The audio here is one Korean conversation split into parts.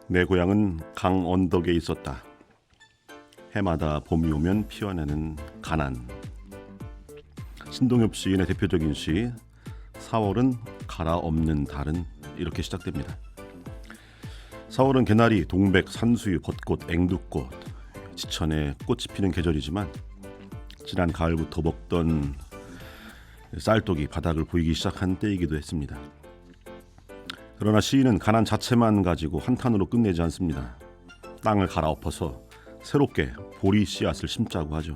내 고향은 강 언덕에 있었다. 해마다 봄이 오면 피어나는 가난. 신동엽 시인의 대표적인 시 4월은 갈아엎는 달은 이렇게 시작됩니다. 4월은 개나리, 동백, 산수유, 벚꽃, 앵두꽃, 지천에 꽃이 피는 계절이지만 지난 가을부터 먹던 쌀독이 바닥을 보이기 시작한 때이기도 했습니다. 그러나 시인은 가난 자체만 가지고 한탄으로 끝내지 않습니다. 땅을 갈아엎어서 새롭게 보리 씨앗을 심자고 하죠.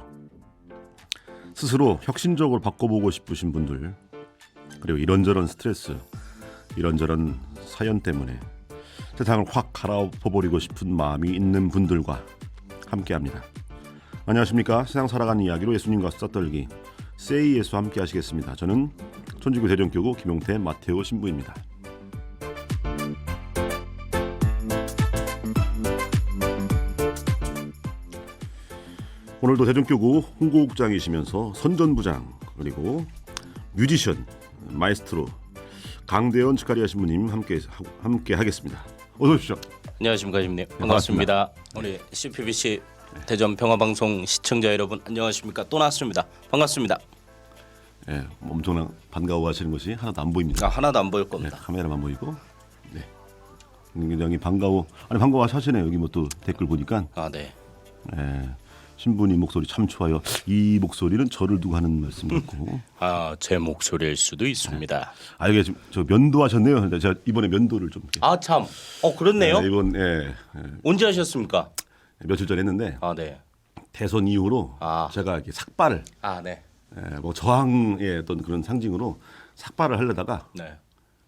스스로 혁신적으로 바꿔보고 싶으신 분들, 그리고 이런저런 스트레스, 이런저런 사연 때문에 세상을 확 갈아엎어버리고 싶은 마음이 있는 분들과 함께합니다. 안녕하십니까. 세상 살아가는 이야기로 예수님과 수다 떨기 세이 예수와 함께 하시겠습니다. 저는 천주교 대전교구 김용태 마테오 신부입니다. 오늘도 대전교구 홍보국장이시면서 선전부장, 그리고 뮤지션, 마에스트로 강대현 치카리아 신부님 함께 하겠습니다. 어서 오십시오. 안녕하십니까 신부님. 반갑습니다. 우리 CPBC 대전 평화방송 시청자 여러분 안녕하십니까. 또 나왔습니다. 반갑습니다. 예, 엄청난 반가워하시는 것이 하나도 안 보입니다. 하나도 안 보일 겁니다. 네, 카메라만 보이고. 네. 굉장히 반가워하시네요. 여기 뭐 또 댓글 보니까. 네. 예, 신부님 목소리 참 좋아요. 이 목소리는 저를 두고 하는 말씀 같고. 제 목소리일 수도 있습니다. 이게 지금 저 면도하셨네요. 제가 이번에 면도를 좀. 참. 그렇네요. 이번 언제 하셨습니까? 며칠 전에 했는데. 네. 대선 이후로 제가 이렇게 삭발을. 네. 뭐 저항의 어떤 그런 상징으로 삭발을 하려다가 네.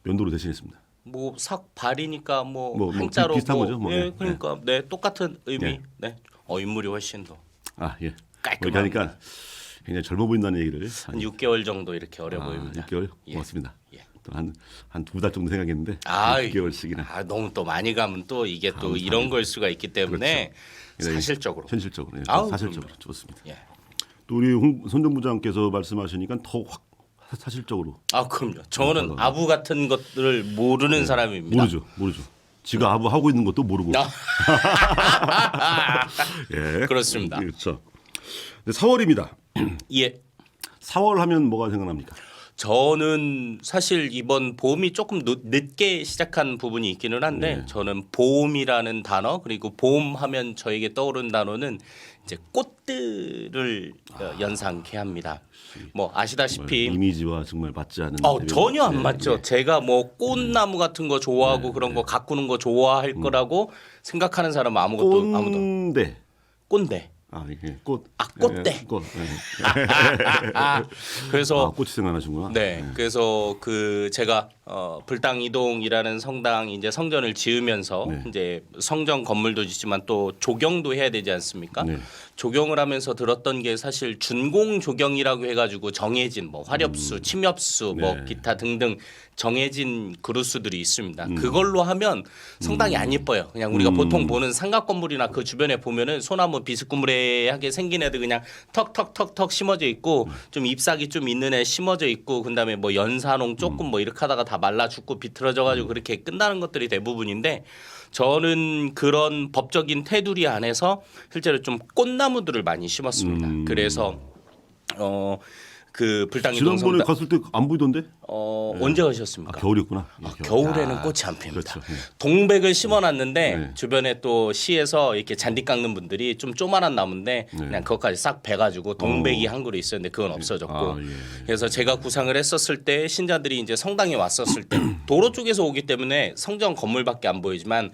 면도로 대신했습니다. 뭐 삭발이니까 뭐 한자로 비슷한 거죠. 그러니까 똑같은 의미. 네. 인물이 훨씬 더. 예. 깔끔합니다. 이렇게 하니까 굉장히 젊어 보인다는 얘기를 한 6개월 정도 이렇게 어려 보입니다. 6개월? 예. 고맙습니다. 예. 또 한 2달 정도 생각했는데 6개월씩이나. 너무 또 많이 가면 또 이게 또 이런 걸 수가 있기 때문에 그렇죠. 사실적으로. 현실적으로. 사실적으로 그럼요. 좋습니다. 예. 또 우리 선전부장께서 말씀하시니까 더 확 사실적으로. 그럼요. 저는 아부 같은 것들을 모르는 사람입니다. 모르죠. 지가 아부 하고 있는 것도 모르고. 예. 그렇습니다. 그렇죠. 4월입니다. 예. 4월 하면 뭐가 생각납니까? 저는 사실 이번 봄이 조금 늦게 시작한 부분이 있기는 한데 저는 봄이라는 단어, 그리고 봄 하면 저에게 떠오르는 단어는 이제 꽃들을 연상케 합니다. 뭐 아시다시피 이미지와 정말 맞지 않은. 전혀 안 맞죠. 제가 뭐 꽃나무 같은 거 좋아하고 그런 거 가꾸는 거 좋아할 거라고 생각하는 사람은 아무도. 꼰대. 이게 꽃. 꽃대. 꽃. 그래서 꽃이 생각나시구나. 네. 그래서 제가 불당 이동이라는 성당 이제 성전을 지으면서 이제 성전 건물도 짓지만 또 조경도 해야 되지 않습니까? 네. 조경을 하면서 들었던 게 사실 준공 조경이라고 해가지고 정해진 뭐 화렵수, 침엽수, 뭐 기타 등등 정해진 그루스들이 있습니다. 그걸로 하면 성당이 안 예뻐요. 그냥 우리가 보통 보는 상가 건물이나 그 주변에 보면은 소나무 비스꾸무레하게 생긴 애들 그냥 턱턱턱턱 심어져 있고 좀 잎사귀 좀 있는 애 심어져 있고 그다음에 뭐 연산홍 조금 뭐 이렇게 하다가 다 말라 죽고 비틀어져 가지고 그렇게 끝나는 것들이 대부분인데 저는 그런 법적인 테두리 안에서 실제로 좀 꽃나무들을 많이 심었습니다. 그래서 그 불당 이동 지난번에 성당 갔을 때 안 보이던데? 언제 가셨습니까? 겨울이었구나. 겨울에는 꽃이 안 핍니다. 그렇죠. 동백을 심어놨는데 주변에 또 시에서 이렇게 잔디 깎는 분들이 좀 조만한 나무인데 그냥 그것까지 싹 베가지고 동백이 한 그루 있었는데 그건 없어졌고 그래서 제가 구상을 했었을 때 신자들이 이제 성당에 왔었을 때 도로 쪽에서 오기 때문에 성전 건물밖에 안 보이지만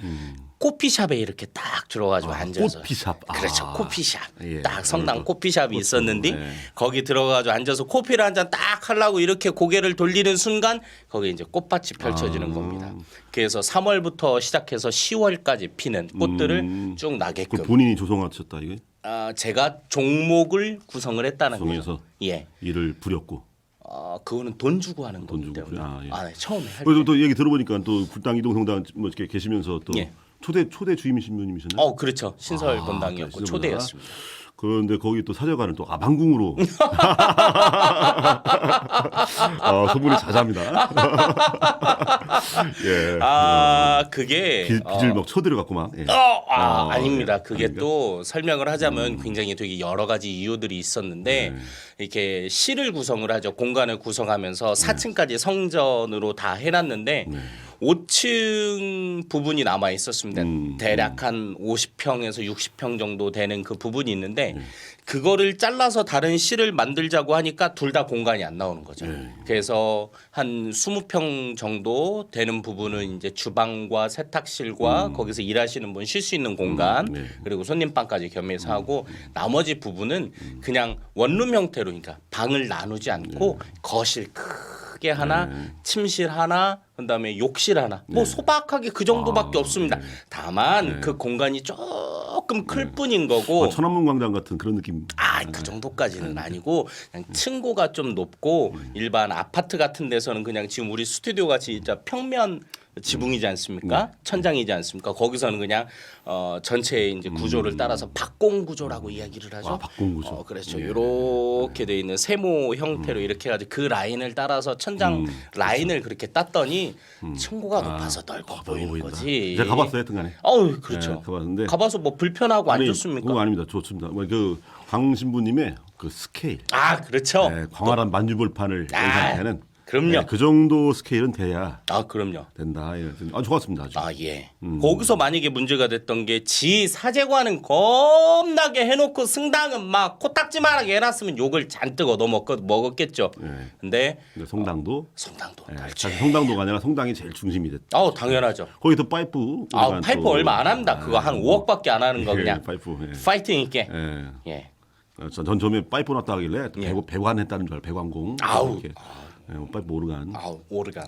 코피샵에 이렇게 딱 들어가지고 앉아서 코피샵. 그렇죠. 코피샵. 예. 딱 성당 코피샵이 있었는데 거기 들어가지고 앉아서 코피를 한 잔 딱 하려고 이렇게 고개를 돌리는 순간 거기 이제 꽃밭이 펼쳐지는 겁니다. 그래서 3월부터 시작해서 10월까지 피는 꽃들을 쭉 나게끔. 그걸 본인이 조성하셨다 이게? 제가 종목을 구성을 했다는 거죠. 구성해서 예. 일을 부렸고. 그거는 돈 주고 하는 돈 거기 주고. 때문에. 예. 처음에 할 때. 그래도 또 얘기 들어보니까 또 불당 이동 성당 뭐 이렇게 계시면서 또 예. 초대 주임 신부님이셨나요? 그렇죠. 신설 본당이었고 신설 초대였습니다. 그런데 거기 또 사제관을 또 아방궁으로 소문이 자자합니다. 예. 그게 빚을 막 쳐들어갖고 막. 예. 아닙니다. 그게 아닙니까? 또 설명을 하자면 굉장히 되게 여러 가지 이유들이 있었는데 이렇게 실을 구성을 하죠. 공간을 구성하면서 4층까지 성전으로 다 해놨는데 5층 부분이 남아 있었습니다. 대략 한 50평에서 60평 정도 되는 그 부분이 있는데 그거를 잘라서 다른 실을 만들자고 하니까 둘 다 공간이 안 나오는 거죠. 그래서 한 20평 정도 되는 부분은 이제 주방과 세탁실과 거기서 일하시는 분 쉴 수 있는 공간 그리고 손님방까지 겸해서 하고 나머지 부분은 그냥 원룸 형태로 그러니까 방을 나누지 않고 거실 크게 하나, 침실 하나, 그다음에 욕실 하나. 뭐 소박하게 그 정도밖에 없습니다. 다만 그 공간이 조금 클 뿐인 거고. 천안문 광장 같은 그런 느낌. 그 정도까지는 아니고 그냥 층고가 좀 높고 일반 아파트 같은 데서는 그냥 지금 우리 스튜디오가 진짜 평면 지붕이지 않습니까? 천장이지 않습니까? 거기서는 그냥 전체의 이제 구조를 따라서 박공 구조라고 이야기를 하죠. 박공 구조. 그렇죠. 이렇게 돼 있는 세모 형태로 이렇게 해가지고 그 라인을 따라서 천장 라인을 그렇게 땄더니 층고가 높아서 넓어 보이는 거지. 제가 가봤어요, 하여튼간에. 그렇죠. 네, 가봤는데 가봐서 뭐 불편하고 안 아니, 좋습니까? 그거 아닙니다. 좋습니다. 그 광신부님의 그 스케일. 그렇죠. 네, 광활한 만주벌판을 연상하는. 그럼요. 네, 그 정도 스케일은 돼야 그럼요. 된다. 좋았습니다. 아주. 예. 거기서 만약에 문제가 됐던 게 지 사제관은 겁나게 해놓고 승당은 막 코딱지만하게 해놨으면 욕을 잔뜩 얻어먹었겠죠. 근데 성당도 그렇지. 사실 성당도가 아니라 성당이 제일 중심이 됐다. 당연하죠. 거기도 파이프. 파이프 얼마 안 합니다. 그거 한 5억밖에 안 하는 거 그냥. 파이프. 파이팅 있게. 예. 전 처음에 파이프 놨다 하길래 배관했다는 줄 알고 배관공. 이렇게. 파이프 오르간. 오르간.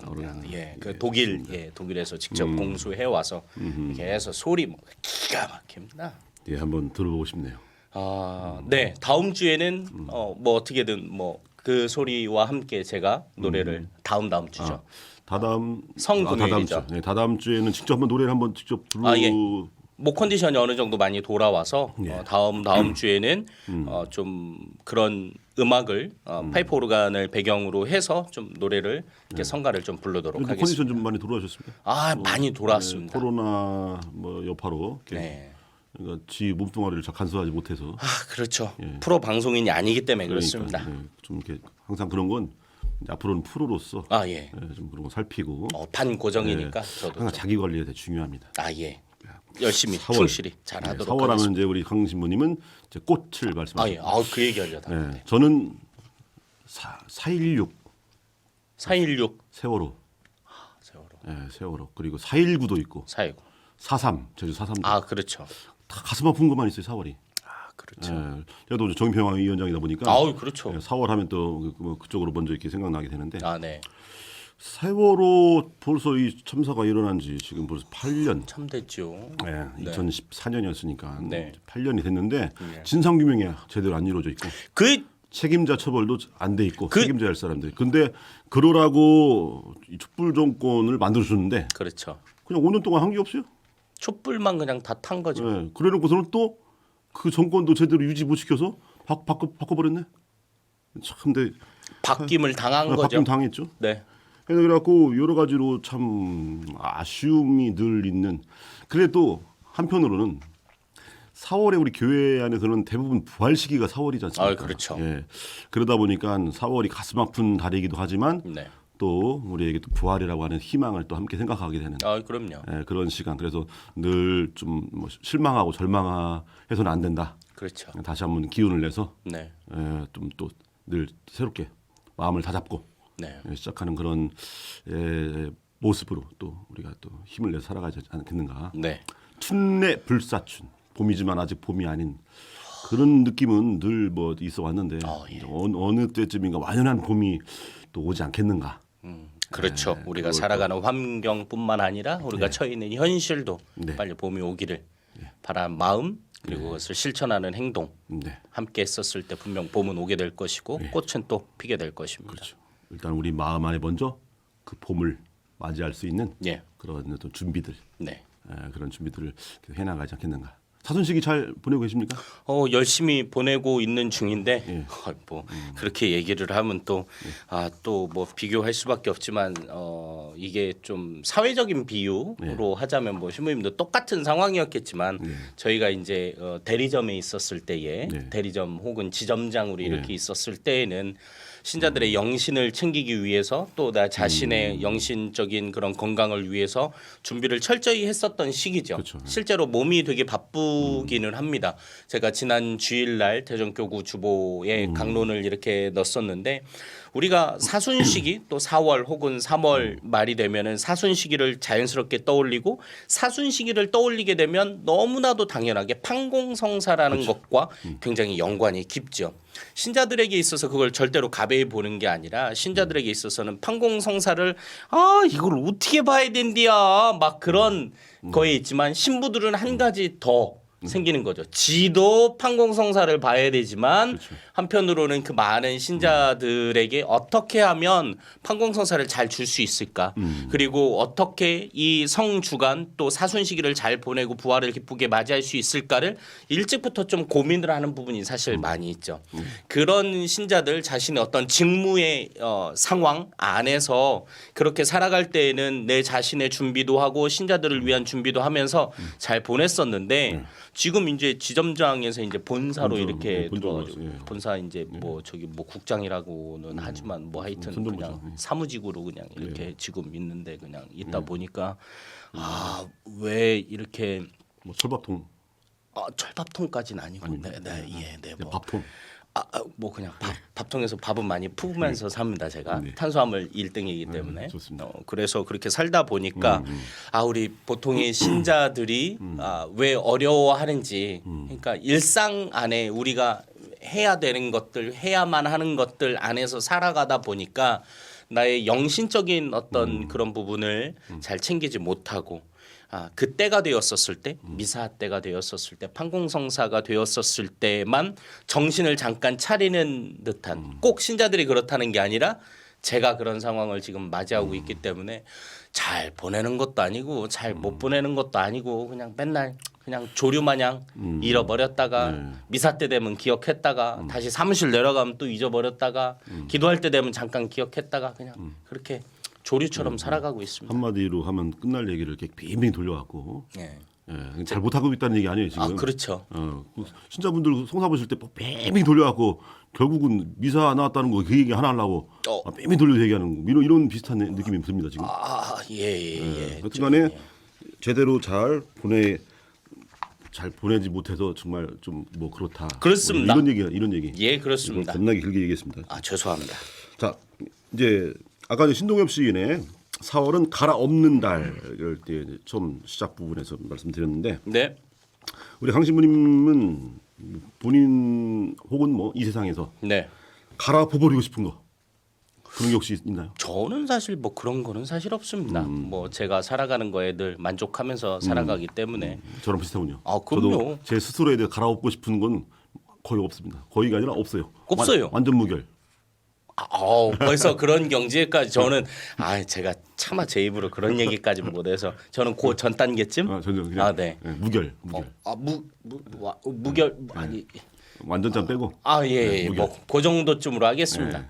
예. 그 독일에서 직접 공수해 와서 이렇게 해서 소리 뭐 기가 막힙니다. 예, 한번 들어보고 싶네요. 네. 다음 주에는 뭐 어떻게든 뭐 그 소리와 함께 제가 노래를 다음 주죠. 성금요일이죠. 다다음 주에는 직접 한번 노래를 한번 직접 불러. 예. 뭐 컨디션이 어느 정도 많이 돌아와서 다음 주에는 좀 그런 음악을 파이프 오르간을 배경으로 해서 좀 노래를 이렇게 성가를 좀 부르도록 하겠습니다. 컨디션 좀 많이 돌아오셨습니까? 많이 돌아왔습니다. 코로나 뭐 여파로. 그러니까 지 몸뚱아리를 잘 간수하지 못해서. 그렇죠. 프로 방송인이 아니기 때문에 그렇습니다. 좀 이렇게 항상 그런 건 앞으로는 프로로서 좀 그런 거 살피고. 반고정이니까 저도 항상 자기 관리가 되게 중요합니다. 예. 열심히 충실히 잘하도록 하겠습니다. 4월하면 이제 우리 강 신부님은 이제 꽃을 말씀하셨습니다. 그 얘기하려다. 저는 4.16 세월호. 세월호. 그리고 4.19도 있고. 4.19. 4.3 제주 4.3도. 그렇죠. 다 가슴 아픈 것만 있어요, 4월이. 그렇죠. 저도 정평화 위원장이다 보니까. 그렇죠. 4월 하면 또 그쪽으로 먼저 이렇게 생각나게 되는데. 네. 세월호 벌써 이 참사가 일어난 지 지금 벌써 8년. 참 됐죠. 2014년이었으니까 8년이 됐는데 진상 규명이 제대로 안 이루어져 있고. 책임자 처벌도 안 돼 있고 책임져야 할 사람들. 근데 그러라고 이 촛불 정권을 만들어 줬는데. 그렇죠. 그냥 5년 동안 한 게 없어요. 촛불만 그냥 다 탄 거죠. 그래놓고서는 또 그 정권도 제대로 유지 못 시켜서 바꿔버렸네. 참, 근데 바뀜을 당한 거죠. 바뀜 당했죠. 네. 그래갖고 여러 가지로 참 아쉬움이 늘 있는. 그래도 한편으로는 4월에 우리 교회 안에서는 대부분 부활 시기가 4월이지 않습니까? 그렇죠. 그러다 보니까 4월이 가슴 아픈 달이기도 하지만 또 우리에게 또 부활이라고 하는 희망을 또 함께 생각하게 되는. 그럼요. 그런 시간. 그래서 늘 좀 뭐 실망하고 절망해서는 안 된다. 그렇죠. 다시 한번 기운을 내서 좀 또 늘 새롭게 마음을 다잡고 시작하는 그런 모습으로 또 우리가 또 힘을 내서 살아가지 않겠는가. 춘내 불사춘. 봄이지만 아직 봄이 아닌 그런 느낌은 늘 뭐 있어 왔는데 어느 때쯤인가 완연한 봄이 또 오지 않겠는가. 그렇죠. 우리가 살아가는 환경뿐만 아니라 우리가 처해 있는 현실도 빨리 봄이 오기를 바라는 마음 그리고 그것을 실천하는 행동 함께 했었을 때 분명 봄은 오게 될 것이고 꽃은 또 피게 될 것입니다. 그렇죠. 일단 우리 마음 안에 먼저 그 봄을 맞이할 수 있는 그런 어떤 준비들, 그런 준비들을 해나가지 않겠는가. 사순 시기 잘 보내고 계십니까? 열심히 보내고 있는 중인데 예. 뭐 그렇게 얘기를 하면 또 뭐 비교할 수밖에 없지만 이게 좀 사회적인 비유로 하자면 뭐 신부님도 똑같은 상황이었겠지만 저희가 이제 대리점에 있었을 때에 네. 대리점 혹은 지점장으로 이렇게 있었을 때에는 신자들의 영신을 챙기기 위해서 또 나 자신의 영신적인 그런 건강을 위해서 준비를 철저히 했었던 시기죠. 그렇죠. 실제로 몸이 되게 바쁘기는 합니다. 제가 지난 주일날 대전교구 주보에 강론을 이렇게 넣었었는데 우리가 사순 시기 또 4월 혹은 3월 말이 되면은 사순 시기를 자연스럽게 떠올리고 사순 시기를 떠올리게 되면 너무나도 당연하게 판공성사라는 것과 굉장히 연관이 깊죠. 신자들에게 있어서 그걸 절대로 가벼이 보는 게 아니라 신자들에게 있어서는 판공성사를 이걸 어떻게 봐야 된디야 막 그런 거에 있지만 신부들은 한 가지 더 생기는 거죠. 지도 판공성사를 봐야 되지만 한편으로는 그 많은 신자들에게 어떻게 하면 판공성사를 잘 줄 수 있을까? 그리고 어떻게 이 성주간 또 사순시기를 잘 보내고 부활을 기쁘게 맞이할 수 있을까를 일찍부터 좀 고민을 하는 부분이 사실 많이 있죠. 그런 신자들 자신의 어떤 직무의 상황 안에서 그렇게 살아갈 때에는 내 자신의 준비도 하고 신자들을 위한 준비도 하면서 잘 보냈었는데 지금 이제 지점장에서 이제 본사로 이렇게 들어가지고 본사 이제 뭐 저기 뭐 국장이라고는 하지만 뭐 하여튼 그냥 사무직으로 그냥 이렇게 지금 있는데 그냥 있다 보니까 왜 이렇게 뭐 철밥통, 철밥통까지는 아니고 네. 뭐 밥통. 뭐 그냥 밥통에서 밥은 많이 푸면서 삽니다 제가 탄수화물 1등이기 때문에 좋습니다. 그래서 그렇게 살다 보니까 우리 보통의 신자들이 왜 어려워하는지 그러니까 일상 안에 우리가 해야 되는 것들 해야만 하는 것들 안에서 살아가다 보니까 나의 영신적인 어떤 그런 부분을 잘 챙기지 못하고 그때가 되었었을 때 미사 때가 되었었을 때 판공성사가 되었었을 때만 정신을 잠깐 차리는 듯한 꼭 신자들이 그렇다는 게 아니라 제가 그런 상황을 지금 맞이하고 있기 때문에 잘 보내는 것도 아니고 잘 못 보내는 것도 아니고 그냥 맨날 그냥 조류 마냥 잃어버렸다가 미사 때 되면 기억했다가 다시 사무실 내려가면 또 잊어버렸다가 기도할 때 되면 잠깐 기억했다가 그냥 그렇게 조류처럼 살아가고 있습니다. 한마디로 하면 끝날 얘기를 이렇게 빙빙 돌려갖고 예. 잘 못하고 있다는 얘기 아니에요 지금. 그렇죠. 신자분들 송사 보실 때 빙빙 돌려갖고 결국은 미사 나왔다는 거 그 얘기 하나 하려고 빙빙 돌려 얘기하는 거 이런 비슷한 느낌이 듭니다 지금. 예. 하여튼간에 제대로 잘 보내지 못해서 정말 좀 뭐 그렇다. 그렇습니다. 뭐 이런 얘기. 예, 그렇습니다. 겁나게 길게 얘기했습니다. 죄송합니다. 자 이제 아까 이제 신동엽 시인의 4월은 갈아엎는 달을 때 처음 시작 부분에서 말씀드렸는데 네. 우리 강 신부님은 본인 혹은 뭐 이 세상에서 네. 갈아엎어버리고 싶은 거 그런 게 혹시 있나요? 저는 사실 뭐 그런 거는 사실 없습니다. 뭐 제가 살아가는 거에 늘 만족하면서 살아가기 때문에. 저랑 비슷하군요. 그럼요. 저도 제 스스로에 대해 갈아엎고 싶은 건 거의 없습니다. 거의가 아니라 없어요. 없어요. 완전 무결. 벌써 그런 경지에까지 저는 제가 차마 제 입으로 그런 얘기까지 못해서 저는 그 전 단계쯤. 저는 그냥 네. 무결. 무결 아니. 완전 짠 빼고. 예. 무결. 뭐 그 정도쯤으로 하겠습니다.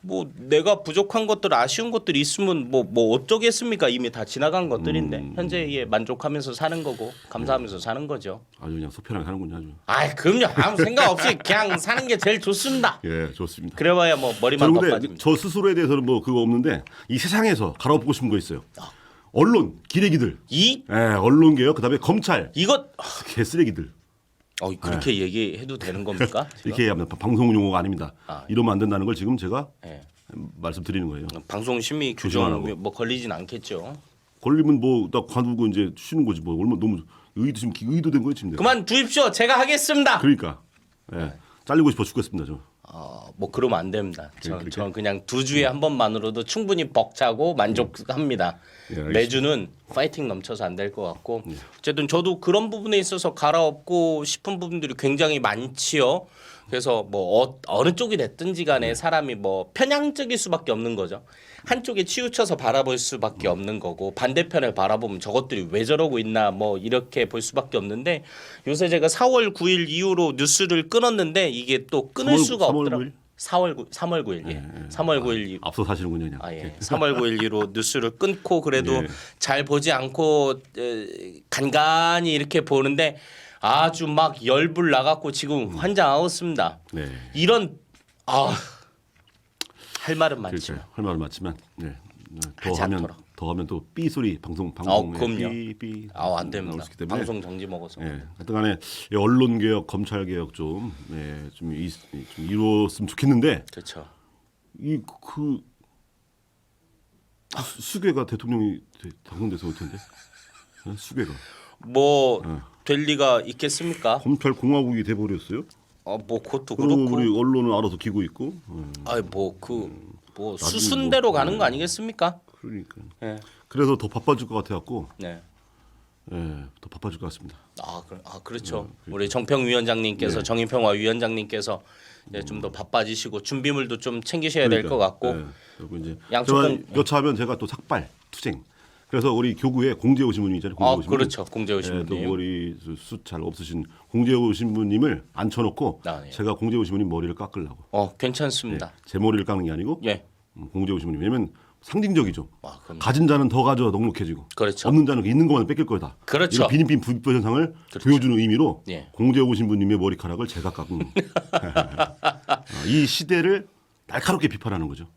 뭐 내가 부족한 것들 아쉬운 것들이 있으면 뭐 어쩌겠습니까? 이미 다 지나간 것들인데 현재에 만족하면서 사는 거고 감사하면서 사는 거죠. 아주 그냥 속편하게 사는군요. 아주. 그럼요. 아무 생각 없이 그냥 사는 게 제일 좋습니다. 예, 좋습니다. 그래봐야 뭐 머리만 더 근데 빠집니다. 저 스스로에 대해서는 뭐 그거 없는데 이 세상에서 갈아엎고 싶은 거 있어요. 언론, 기레기들. 언론계요. 그다음에 검찰. 이것 개쓰레기들. 그렇게 얘기해도 되는 겁니까? 이렇게 얘기하면 방송 용어가 아닙니다. 이러면 안 된다는 걸 지금 제가 말씀드리는 거예요. 방송 심의 규정은 뭐 걸리진 않겠죠. 걸리면 뭐 나 관두고 이제 쉬는 거지 뭐. 얼마 너무 의도된 거예요 지금. 그만 두십시오. 제가 하겠습니다. 그러니까 잘리고 싶어 죽겠습니다 저. 뭐 그러면 안 됩니다. 저는 그냥 2주에 한 번만으로도 충분히 벅차고 만족합니다. 매주는 파이팅 넘쳐서 안 될 것 같고 어쨌든 저도 그런 부분에 있어서 갈아엎고 싶은 부분들이 굉장히 많지요. 그래서 뭐 어느 쪽이 됐든지 간에 사람이 뭐 편향적일 수밖에 없는 거죠. 한쪽에 치우쳐서 바라볼 수밖에 없는 거고 반대편을 바라보면 저것들이 왜 저러고 있나 뭐 이렇게 볼 수밖에 없는데 요새 제가 4월 9일 이후로 뉴스를 끊었는데 이게 또 끊을 3월 수가 3월 없더라고요. 3월 9일 예. 3월 9일 앞서 사시는군요. 그냥. 아 예. 3월 9일 이후로 뉴스를 끊고 그래도 예. 잘 보지 않고 간간히 이렇게 보는데 아주 막 열불 나갖고 지금 환장하겠습니다. 네. 이런 할 말은 많죠. 그렇죠. 할 말은 맞지만 네. 하지 않도록. 더 하면 또 삐 소리 방송에 그럼요. 삐 안 됩니다. 나올 수 있기 때문에 방송 정지 먹어서. 예. 하여튼간에 이 언론 개혁, 검찰 개혁 좀 이루었으면 좋겠는데 그렇죠. 이 그 수괴가 대통령이 당선돼서 올 텐데 수괴가 뭐 될 리가 있겠습니까? 검찰 공화국이 돼버렸어요. 뭐 그것도 그리고 그렇고. 우리 언론은 알아서 기고 있고. 뭐 수순대로 가는 거 아니겠습니까? 그러니까. 예. 그래서 더 바빠질 것 같아갖고. 네. 예, 더 바빠질 것 같습니다. 그렇죠. 우리 정평 위원장님께서 네. 정인평 위원장님께서 좀 더 바빠지시고 준비물도 좀 챙기셔야 될 것 같고. 예. 그리고 이제 양쪽은 여차하면 제가 또 삭발, 투쟁. 그래서 우리 교구에 공재호 신부님 있잖아요. 공재호 신부님. 그렇죠. 공재호 신부님. 또 머리 숱 잘 없으신 공재호 신부님을 앉혀놓고 예. 제가 공재호 신부님 머리를 깎으려고. 괜찮습니다. 제 머리를 깎는 게 아니고 예. 공재호 신부님. 왜냐면 상징적이죠. 그럼요. 가진 자는 더 가져 넉넉해지고 그렇죠. 없는 자는 있는 것만 뺏길 거다. 그렇죠. 이런 비린빈 부익부 현상을 보여주는 의미로 예. 공재호 신부님의 머리카락을 제가 깎은 이 시대를 날카롭게 비판하는 거죠.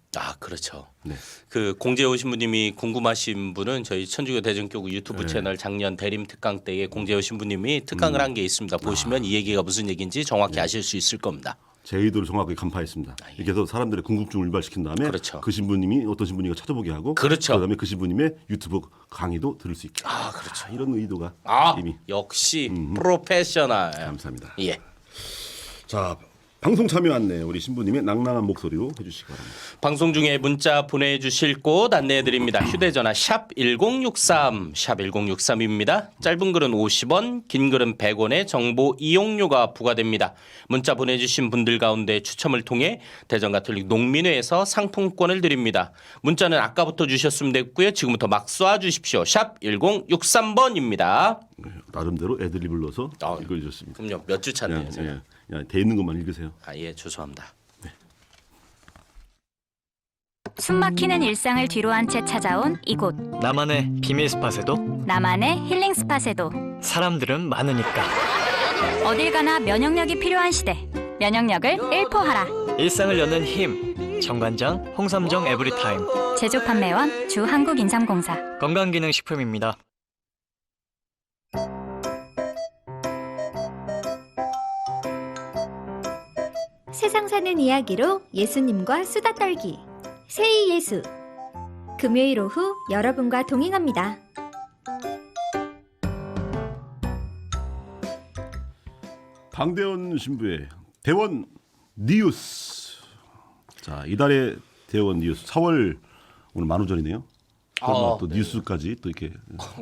그렇죠. 네. 그 공재호 신부님이 궁금하신 분은 저희 천주교 대전교구 유튜브 네. 채널 작년 대림 특강 때에 공재호 신부님이 특강을 한 게 있습니다. 보시면 이 얘기가 무슨 얘기인지 정확히 네. 아실 수 있을 겁니다. 제 의도를 정확하게 간파했습니다. 이렇게 해서 사람들의 궁금증을 유발시킨 다음에 그렇죠. 그 신부님이 어떤 신부님가 찾아보게 하고 그렇죠. 그다음에 그 신부님의 유튜브 강의도 들을 수 있게. 그렇죠. 이런 의도가 이미 역시 프로페셔널. 감사합니다. 예. 자, 방송 참여 안내 우리 신부님의 낭낭한 목소리로 해주시기 바랍니다. 방송 중에 문자 보내주실 곳 안내해 드립니다. 휴대전화 샵 1063, 샵 1063입니다. 짧은 글은 50원, 긴 글은 100원의 정보 이용료가 부과됩니다. 문자 보내주신 분들 가운데 추첨을 통해 대전가톨릭 농민회에서 상품권을 드립니다. 문자는 아까부터 주셨으면 됐고요. 지금부터 막 쏴주십시오. 샵 1063번입니다. 네, 나름대로 애드립을 넣어서 읽어주셨습니다. 그럼요. 몇 주 차네요. 제가. 그냥 돼 있는 것만 읽으세요. 예, 죄송합니다. 숨막히는 일상을 뒤로한 채 찾아온 이곳 나만의 비밀 스팟에도 나만의 힐링 스팟에도 사람들은 많으니까 어딜 가나 면역력이 필요한 시대 면역력을 1포하라 일상을 여는 힘 정관장 홍삼정 에브리타임 제조 판매원 주한국인삼공사 건강기능식품입니다. 세상 사는 이야기로 예수님과 수다 떨기 세이 예수 금요일 오후 여러분과 동행합니다. 강대원 신부의 대원 뉴스. 자, 이달의 대원 뉴스 4월 오늘 만우절이네요. 또 뉴스까지 또 이렇게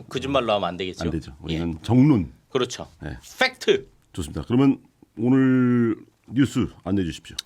거짓말로 하면 안 되겠죠. 안 되죠. 우리는 정론. 그렇죠. 네. 팩트. 좋습니다. 그러면 오늘 뉴스 안내해 주십시오.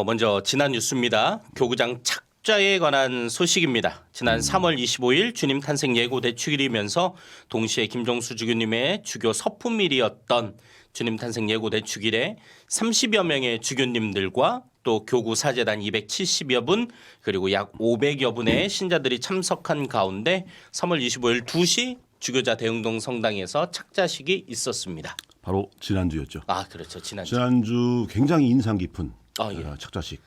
먼저 지난 뉴스입니다. 교구장 착좌에 관한 소식입니다. 지난 3월 25일 주님 탄생 예고 대축일이면서 동시에 김종수 주교님의 주교 서품일이었던 주님 탄생 예고 대축일에 30여 명의 주교님들과 또 교구 사제단 270여 분 그리고 약 500여 분의 신자들이 참석한 가운데 3월 25일 2시 주교자 대흥동 성당에서 착자식이 있었습니다. 바로 지난주였죠. 그렇죠. 지난주 굉장히 인상 깊은 예. 착자식.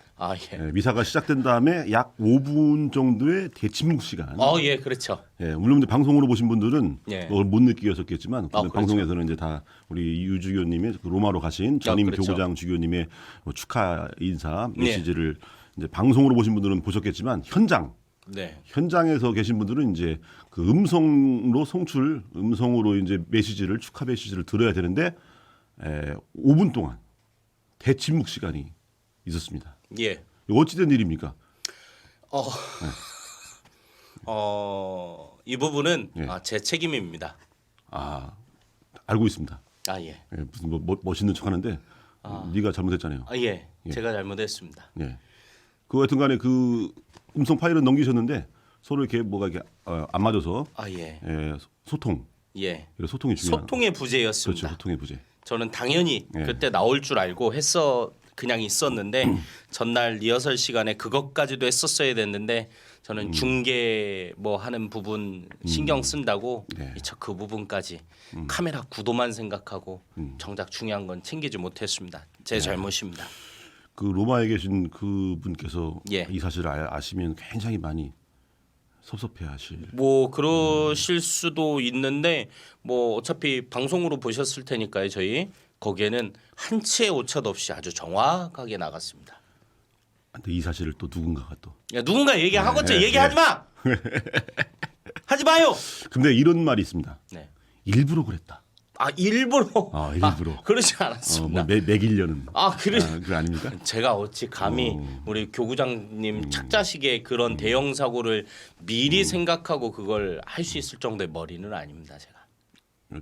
예. 미사가 시작된 다음에 약 5분 정도의 대침묵 시간. 예, 그렇죠. 물론 방송으로 보신 분들은 예. 못 느끼셨겠지만 그렇죠. 방송에서는 이제 다 우리 유 주교님의 로마로 가신 전임 그렇죠. 교구장 주교님의 축하 인사 메시지를 이제 방송으로 보신 분들은 보셨겠지만 현장에서 계신 분들은 이제 그 음성으로 이제 축하 메시지를 들어야 되는데 5분 동안 대침묵 시간이 있었습니다. 예. 어찌된 일입니까? 이 부분은 예. 제 책임입니다. 아 알고 있습니다. 아 예. 예, 무슨 뭐 멋있는 척하는데 네가 잘못했잖아요. 예. 제가 잘못했습니다. 예. 그 하여튼간에 그 음성 파일은 넘기셨는데 서로 이렇게 뭐가 이렇게 안 맞아서 예. 소통. 예. 그래서 소통이 중요한. 소통의 부재였습니다. 그렇죠. 소통의 부재. 저는 당연히 예. 그때 나올 줄 알고 그냥 있었는데 전날 리허설 시간에 그것까지도 했었어야 됐는데 저는 중계 뭐 하는 부분 신경 쓴다고 네. 미처 그 부분까지 카메라 구도만 생각하고 정작 중요한 건 챙기지 못했습니다. 제 잘못입니다. 그 로마에 계신 그 분께서 예. 이 사실을 아시면 굉장히 많이 섭섭해하실. 뭐 그러실 수도 있는데 뭐 어차피 방송으로 보셨을 테니까요. 저희 거기에는 한치의 오차도 없이 아주 정확하게 나갔습니다. 근데 이 사실을 또 누군가가 또. 야, 누군가 얘기하겠죠. 네, 얘기하지 마. 하지 마요. 근데 이런 말이 있습니다. 네. 일부러 그랬다. 일부러. 일부러. 그러지 않았습니다. 뭐 매기려는. 그래. 그거 아닙니까? 제가 어찌 감히 우리 교구장님 착자식의 그런 대형 사고를 미리 생각하고 그걸 할 수 있을 정도의 머리는 아닙니다. 제가.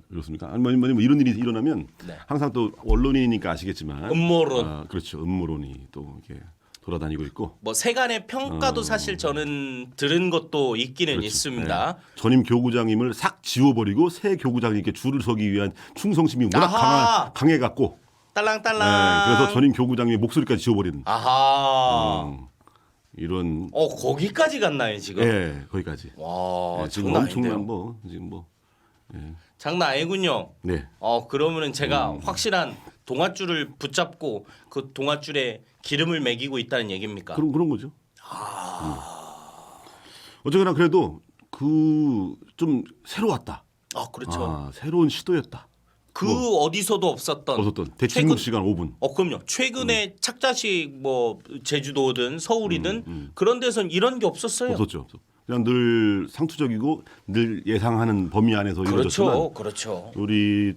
그렇습니까? 아니 뭐 이런 일이 일어나면 네. 항상 또 언론이니까 아시겠지만 음모론. 그렇죠. 음모론이 또 이렇게 돌아다니고 있고. 뭐 세간의 평가도 사실 저는 들은 것도 있기는 그렇죠. 있습니다. 네. 전임 교구장님을 싹 지워버리고 새 교구장님께 줄을 서기 위한 충성심이 워낙 아하! 강해갖고 딸랑딸랑. 그래서 전임 교구장님의 목소리까지 지워버리는 아하. 이런 거기까지 갔나요 지금? 거기까지. 와, 지금 장난 엄청난 아닌데요. 뭐 지금 뭐 장난 아니군요. 네. 그러면은 제가 확실한 동아줄을 붙잡고 그 동아줄에 기름을 매기고 있다는 얘기입니까? 그런 거죠. 어쨌거나 그래도 그 좀 새로웠다. 그렇죠. 새로운 시도였다. 그 어디서도 없었던 없었던 대침묵 시간 5분. 그럼요. 최근에 착자식 뭐 제주도든 서울이든 그런 데선 이런 게 없었어요. 없었죠. 그냥 늘 상투적이고 늘 예상하는 범위 안에서 이루어졌지만 그렇죠. 우리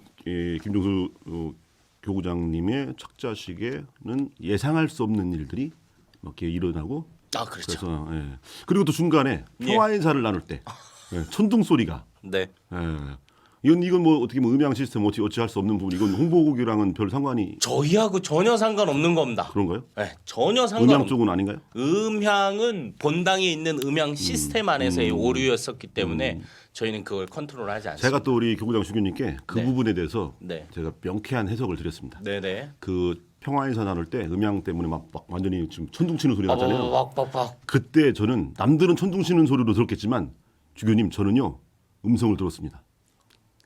김종수 교구장님의 착자식에는 예상할 수 없는 일들이 이렇게 일어나고 그렇죠. 그래서 그리고 또 중간에 평화 인사를 나눌 때 천둥 소리가 네. 이건 뭐 어떻게 뭐 음향 시스템 어찌 할 수 없는 부분 이건 홍보국이랑은 별 상관이 저희하고 전혀 상관없는 겁니다. 그런가요? 네, 전혀 음향 상관없는. 쪽은 아닌가요? 음향은 본당에 있는 음향 시스템 안에서의 오류였었기 때문에 저희는 그걸 컨트롤하지 않습니다. 제가 또 우리 교구장 주교님께 그 네. 부분에 대해서 네. 제가 명쾌한 해석을 드렸습니다. 네네. 그 평화인사 나눌 때 음향 때문에 막 완전히 지금 천둥 치는 소리 났잖아요. 빡빡빡. 그때 저는 남들은 천둥 치는 소리로 들었겠지만 주교님 저는요 음성을 들었습니다.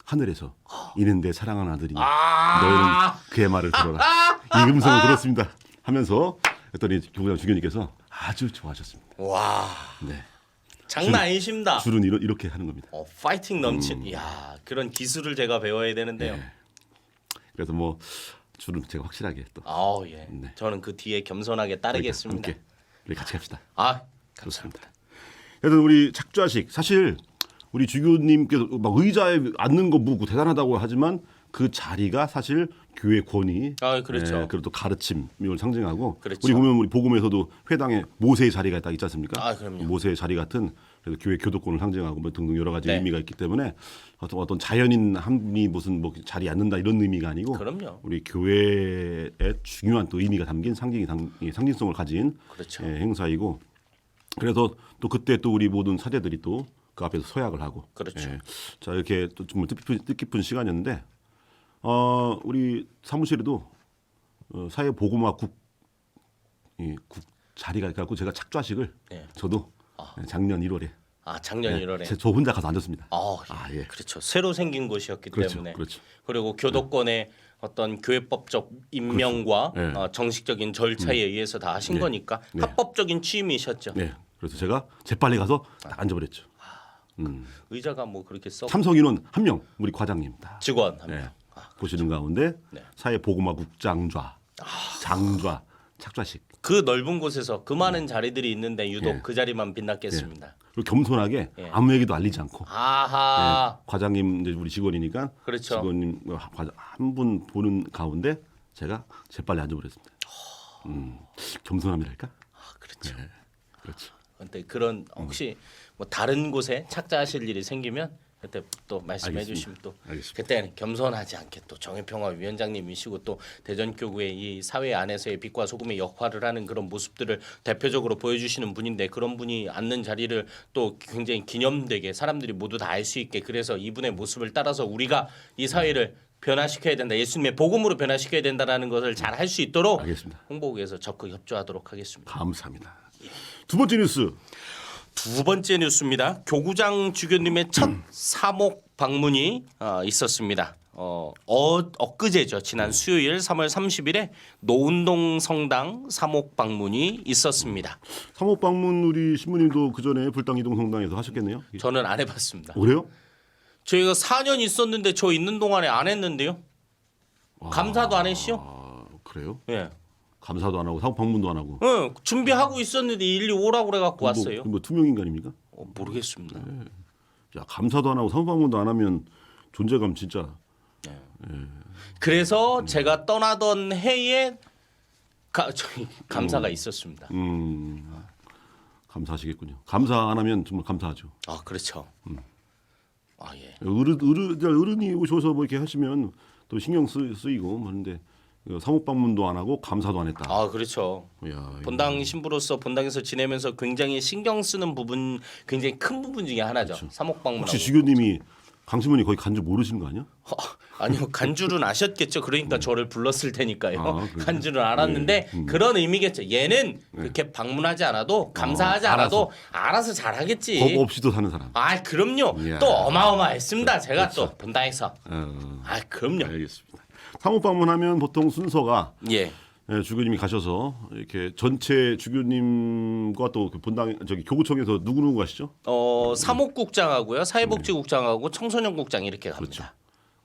하늘에서 이는 내 사랑하는 아들이니 너희는 그의 말을 들어라. 이 음성을 들었습니다. 하면서 했더니 교구장 주교님께서 아주 좋아하셨습니다. 와. 네. 장난 아니십니다. 줄은 이렇게 하는 겁니다. 파이팅 넘친. 이야, 그런 기술을 제가 배워야 되는데요. 그래서 뭐 줄은 제가 확실하게 또 예. 네. 저는 그 뒤에 겸손하게 따르겠습니다. 함께 우리 같이 합시다. 감사합니다. 그래서 우리 착좌식 사실 우리 주교님께서 막 의자에 앉는 거 보고 대단하다고 하지만 그 자리가 사실 교회 권위, 그렇죠. 그리고 또 가르침을 상징하고 그렇죠. 우리 보면 우리 복음에서도 회당에 모세의 자리가 딱 있지 않습니까? 그럼요. 모세의 자리 같은 그래서 교회 교도권을 상징하고 뭐 등등 여러 가지 네. 의미가 있기 때문에 어떤 자연인 한 분이 무슨 뭐 자리에 앉는다 이런 의미가 아니고 그럼요. 우리 교회의 중요한 또 의미가 담긴 상징성을 가진 그렇죠. 행사이고 그래서 또 그때 또 우리 모든 사제들이 또 그 앞에서 서약을 하고 그렇죠. 자 이렇게 또 정말 뜻깊은 시간이었는데 우리 사무실에도 사회 보고마국 국 자리가 있고 제가 착좌식을 네. 저도 작년 1월에 작년 1월에. 저 혼자 가서 앉았습니다. 예. 그렇죠. 새로 생긴 곳이었기 그렇죠, 때문에. 그렇죠. 그리고 교도권의 어떤 교회법적 임명과 그렇죠. 네. 정식적인 절차에 의해서 다 하신 네. 거니까 네. 합법적인 취임이셨죠. 네. 그래서 제가 재빨리 가서 딱 앉아버렸죠. 의자가 뭐 그렇게 썩 참석 인원 1명 우리 과장님 다 직원 한 명. 네. 보시는 가운데 네. 사회보고마국 장좌 착좌식 그 넓은 곳에서 그 많은 자리들이 있는데 유독 네. 그 자리만 빛났겠습니다. 그리고 겸손하게 예. 아무에게도 알리지 않고 아하. 과장님 이제 우리 직원이니까 그렇죠. 직원님 한 분 보는 가운데 제가 재빨리 앉아버렸습니다. 겸손함이랄까? 그렇죠. 그렇죠. 근데 그런 혹시 뭐 다른 곳에 착자하실 일이 생기면 그때 또 말씀해 알겠습니다. 주시면 또 알겠습니다. 그때는 겸손하지 않게 또 정의평화위원장님이시고 또 대전교구의 이 사회 안에서의 빛과 소금의 역할을 하는 그런 모습들을 대표적으로 보여주시는 분인데 그런 분이 앉는 자리를 또 굉장히 기념되게 사람들이 모두 다 알 수 있게 그래서 이분의 모습을 따라서 우리가 이 사회를 변화시켜야 된다. 예수님의 복음으로 변화시켜야 된다라는 것을 잘 할 수 있도록 알겠습니다. 홍보국에서 적극 협조하도록 하겠습니다. 감사합니다. 두 번째 뉴스. 두 번째 뉴스입니다. 교구장 주교님의 첫 사목 방문이 있었습니다. 엊그제죠. 지난 수요일 3월 30일에 노운동 성당 사목 방문이 있었습니다. 사목 방문 우리 신부님도 그 전에 불당이동 성당에서 하셨겠네요. 저는 안 해봤습니다. 그래요? 저희가 4년 있었는데 저 있는 동안에 안 했는데요. 감사도 안 했시요? 아, 그래요? 예. 감사도 안 하고 사목 방문도 안 하고. 준비하고 있었는데 일리 오라고 그래갖고 왔어요. 뭐 투명 인간입니까? 모르겠습니다. 야, 감사도 안 하고 사목 방문도 안 하면 존재감 진짜. 그래서 제가 떠나던 해에 저희 감사가 있었습니다. 감사하시겠군요. 감사 안 하면 정말 감사하죠. 아 그렇죠. 아 예. 어른이 오셔서 뭐 이렇게 하시면 또 신경 쓰이고 하는데 사목 방문도 안 하고 감사도 안 했다. 아 그렇죠. 야, 본당 신부로서 본당에서 지내면서 굉장히 신경 쓰는 부분, 굉장히 큰 부분 중에 하나죠. 사목 방문하고. 혹시 주교님이 강신문이 거기 간 줄 모르시는 거 아니야? 아니요 간 줄은 아셨겠죠. 그러니까 저를 불렀을 테니까요. 그래요? 간 줄은 알았는데 그런 의미겠죠. 얘는 그렇게 방문하지 않아도 감사하지 않아도 알아서 잘하겠지. 법 없이도 사는 사람. 아 그럼요. 이야. 또 어마어마했습니다. 제가 그렇죠. 또 본당에서. 아 그럼요. 알겠습니다. 사목 방문하면 보통 순서가 예. 주교님이 가셔서 이렇게 전체 주교님과 또 그 본당 저기 교구청에서 누구 가시죠? 사목국장하고요, 사회복지국장하고 청소년국장 이렇게 갑니다.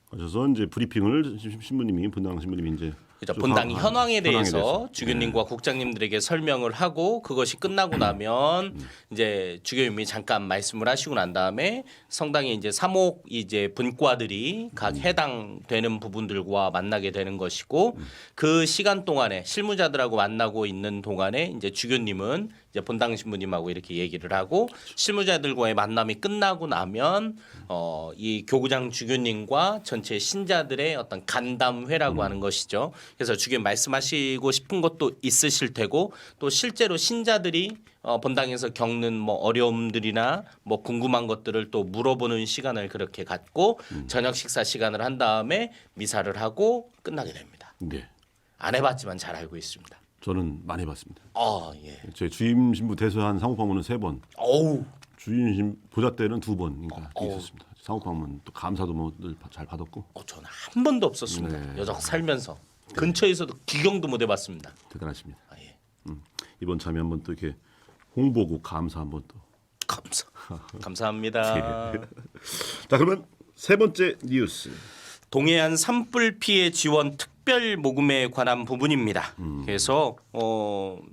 가셔서 이제 브리핑을 신부님이 본당 신부님이 이제 그렇죠. 쭉 본당 현황에 대해서 대해서. 주교님과 국장님들에게 설명을 하고 그것이 끝나고 나면 이제 주교님이 잠깐 말씀을 하시고 난 다음에 성당에 이제 사목 이제 분과들이 각 해당되는 부분들과 만나게 되는 것이고 그 시간 동안에 실무자들하고 만나고 있는 동안에 이제 주교님은 이제 본당 신부님하고 이렇게 얘기를 하고 실무자들과의 만남이 끝나고 나면 이 교구장 주교님과 전체 신자들의 어떤 간담회라고 하는 것이죠. 그래서 주교님 말씀하시고 싶은 것도 있으실 테고 또 실제로 신자들이 본당에서 겪는 뭐 어려움들이나 뭐 궁금한 것들을 또 물어보는 시간을 그렇게 갖고 저녁 식사 시간을 한 다음에 미사를 하고 끝나게 됩니다. 네. 안 해봤지만 잘 알고 있습니다. 저는 많이 봤습니다. 예. 제 주임 신부 대소한 사목 방문은 3번, 어우. 주임 신 보좌 때는 2번 그러니까 있었습니다. 사목 방문 또 감사도 뭐 늘 잘 받았고 저는 한 번도 없었습니다. 네. 여자 살면서 근처에서도 구경도 못 해봤습니다. 대단하십니다. 예. 이번 참에 한번 또 이렇게 홍보고 감사 한번 또. 감사합니다. 자 그러면 세 번째 뉴스. 동해안 산불 피해 지원 특별 모금에 관한 부분입니다. 그래서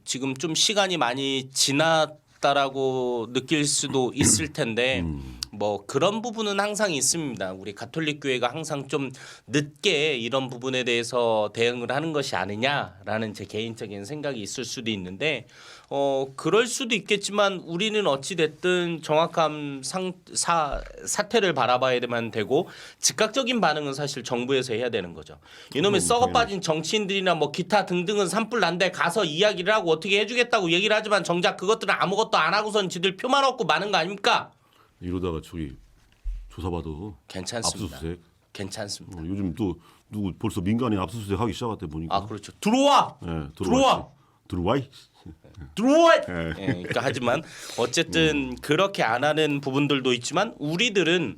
지금 좀 시간이 많이 지났다라고 느낄 수도 있을 텐데 뭐 그런 부분은 항상 있습니다. 우리 가톨릭 교회가 항상 좀 늦게 이런 부분에 대해서 대응을 하는 것이 아니냐라는 제 개인적인 생각이 있을 수도 있는데 그럴 수도 있겠지만 우리는 어찌 됐든 정확한 사태를 바라봐야만 되고 즉각적인 반응은 사실 정부에서 해야 되는 거죠. 이놈의 썩어 빠진 정치인들이나 뭐 기타 등등은 산불 난데 가서 이야기를 하고 어떻게 해주겠다고 얘기를 하지만 정작 그것들은 아무것도 안 하고선 지들 표만 얻고 마는 거 아닙니까? 이러다가 저기 조사받아. 괜찮습니다. 압수수색. 괜찮습니다. 요즘 또 누구 벌써 민간인 압수수색 하기 시작했대 보니까. 아 그렇죠. 들어와. 예, 들어와. 들어와. 들어와. 예. 그러니까 하지만 어쨌든 그렇게 안 하는 부분들도 있지만 우리들은